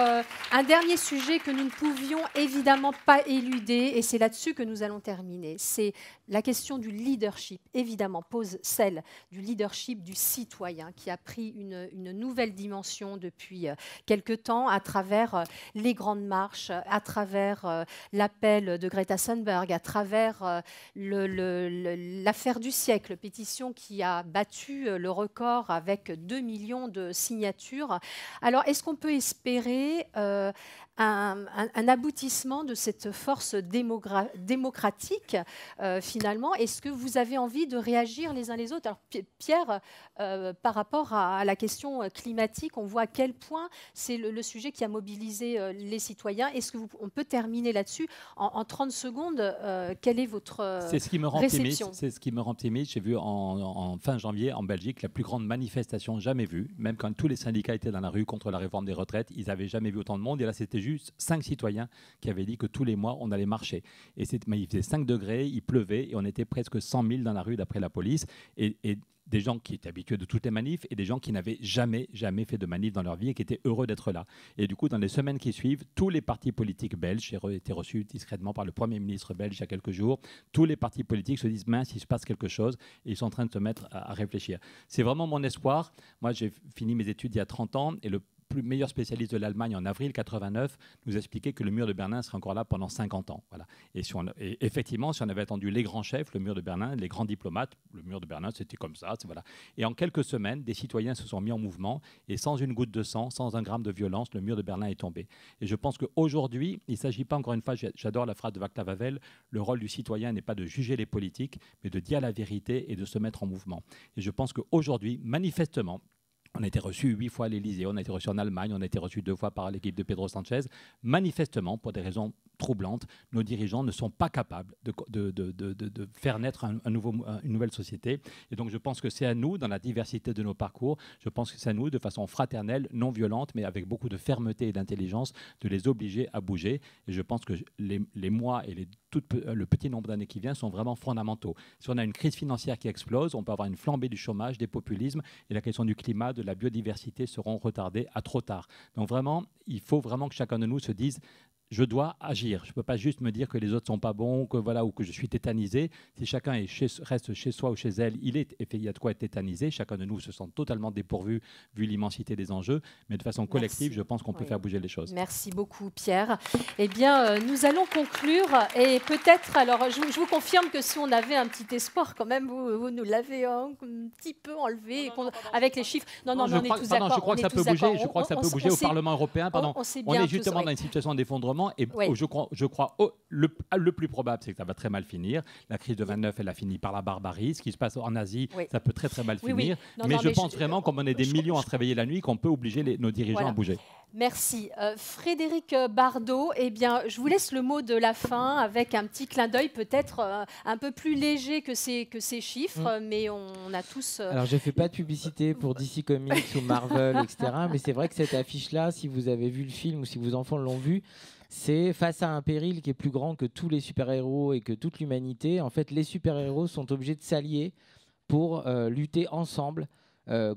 un dernier sujet que nous ne pouvions évidemment pas éluder, et c'est là-dessus que nous allons terminer. C'est la question du leadership, évidemment, pose celle du leadership du citoyen qui a pris une nouvelle dimension depuis quelque temps à travers les grandes marches, à travers l'appel de Greta Thunberg, à travers l'affaire du siècle, pétition qui a battu le record avec 2 millions de signatures. Alors, est-ce qu'on peut espérer un aboutissement de cette force démocratique finalement? Est-ce que vous avez envie de réagir les uns les autres? Alors Pierre, par rapport à la question climatique, on voit à quel point c'est le sujet qui a mobilisé les citoyens. Est-ce qu'on peut terminer là-dessus en 30 secondes? Quelle est votre réception? C'est ce qui me rend optimiste. J'ai vu en fin janvier en Belgique la plus grande manifestation jamais vue, même quand tous les syndicats étaient dans la rue contre la réforme des retraites, ils n'avaient jamais vu autant de monde. Et là, c'était juste 5 citoyens qui avaient dit que tous les mois, on allait marcher. Et il faisait 5 degrés, il pleuvait, et on était presque 100 000 dans la rue d'après la police. Et des gens qui étaient habitués de toutes les manifs et des gens qui n'avaient jamais fait de manif dans leur vie et qui étaient heureux d'être là. Et du coup, dans les semaines qui suivent, tous les partis politiques belges, j'ai été reçu discrètement par le Premier ministre belge il y a quelques jours, tous les partis politiques se disent « mince, il se passe quelque chose » et ils sont en train de se mettre à réfléchir. C'est vraiment mon espoir. Moi, j'ai fini mes études il y a 30 ans et le meilleur spécialiste de l'Allemagne en avril 89 nous expliquait que le mur de Berlin serait encore là pendant 50 ans. Voilà. Et effectivement, si on avait attendu les grands chefs, le mur de Berlin, les grands diplomates, le mur de Berlin, c'était comme ça. Voilà. Et en quelques semaines, des citoyens se sont mis en mouvement et sans une goutte de sang, sans un gramme de violence, le mur de Berlin est tombé. Et je pense qu'aujourd'hui, il ne s'agit pas, encore une fois, j'adore la phrase de Václav Havel, le rôle du citoyen n'est pas de juger les politiques, mais de dire la vérité et de se mettre en mouvement. Et je pense qu'aujourd'hui, manifestement, on a été reçu 8 fois à l'Élysée, on a été reçu en Allemagne, on a été reçu 2 fois par l'équipe de Pedro Sanchez. Manifestement, pour des raisons troublantes, nos dirigeants ne sont pas capables de faire naître une nouvelle société. Et donc je pense que c'est à nous, dans la diversité de nos parcours, je pense que c'est à nous, de façon fraternelle, non violente, mais avec beaucoup de fermeté et d'intelligence, de les obliger à bouger. Et je pense que les mois et le petit nombre d'années qui viennent sont vraiment fondamentaux. Si on a une crise financière qui explose, on peut avoir une flambée du chômage, des populismes, et la question du climat, de la biodiversité seront retardées à trop tard. Donc vraiment, il faut vraiment que chacun de nous se dise je dois agir. Je ne peux pas juste me dire que les autres ne sont pas bons ou que je suis tétanisé. Si chacun reste chez soi ou chez elle, il y a de quoi être tétanisé. Chacun de nous se sent totalement dépourvu vu l'immensité des enjeux. Mais de façon collective, je pense qu'on peut faire bouger les choses. Merci beaucoup, Pierre. Eh bien, nous allons conclure. Et peut-être, alors, je vous confirme que si on avait un petit espoir, quand même, vous nous l'avez un petit peu enlevé avec les chiffres. Non, on est tous d'accord. Je crois que ça peut bouger. Je crois que ça peut bouger au Parlement européen. On est justement dans une situation d'effondrement. Et je crois le plus probable, c'est que ça va très mal finir. La crise de 29, elle a fini par la barbarie. Ce qui se passe en Asie, ça peut très très mal finir. Mais je pense vraiment, comme on est des millions à se réveiller la nuit, qu'on peut obliger nos dirigeants à bouger. Merci. Frédéric Bardot, eh bien, je vous laisse le mot de la fin avec un petit clin d'œil peut-être un peu plus léger que ces chiffres, mais on a tous... Alors, je ne fais pas de publicité pour DC Comics ou Marvel, etc. Mais c'est vrai que cette affiche-là, si vous avez vu le film ou si vos enfants l'ont vu, c'est face à un péril qui est plus grand que tous les super-héros et que toute l'humanité. En fait, les super-héros sont obligés de s'allier pour lutter ensemble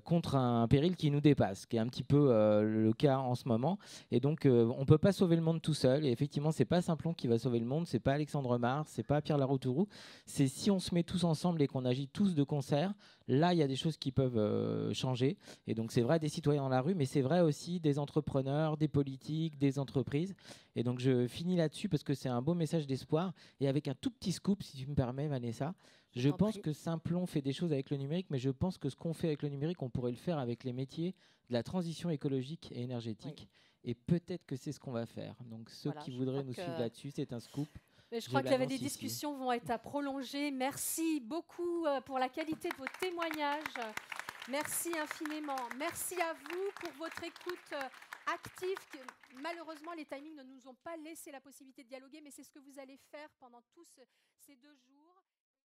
contre un péril qui nous dépasse, qui est un petit peu le cas en ce moment. Et donc, on ne peut pas sauver le monde tout seul. Et effectivement, ce n'est pas Simplon qui va sauver le monde, ce n'est pas Alexandre Mars, ce n'est pas Pierre Laroutourou. C'est si on se met tous ensemble et qu'on agit tous de concert, là, il y a des choses qui peuvent changer. Et donc, c'est vrai des citoyens dans la rue, mais c'est vrai aussi des entrepreneurs, des politiques, des entreprises. Et donc, je finis là-dessus parce que c'est un beau message d'espoir. Et avec un tout petit scoop, si tu me permets, Vanessa, je pense que Simplon fait des choses avec le numérique, mais je pense que ce qu'on fait avec le numérique, on pourrait le faire avec les métiers de la transition écologique et énergétique. Oui. Et peut-être que c'est ce qu'on va faire. Donc, ceux qui voudraient nous suivre là-dessus, c'est un scoop. Mais je crois qu'il y avait des discussions vont être à prolonger. Merci beaucoup pour la qualité de vos témoignages. Merci infiniment. Merci à vous pour votre écoute active. Malheureusement, les timings ne nous ont pas laissé la possibilité de dialoguer, mais c'est ce que vous allez faire pendant tous ces 2 jours.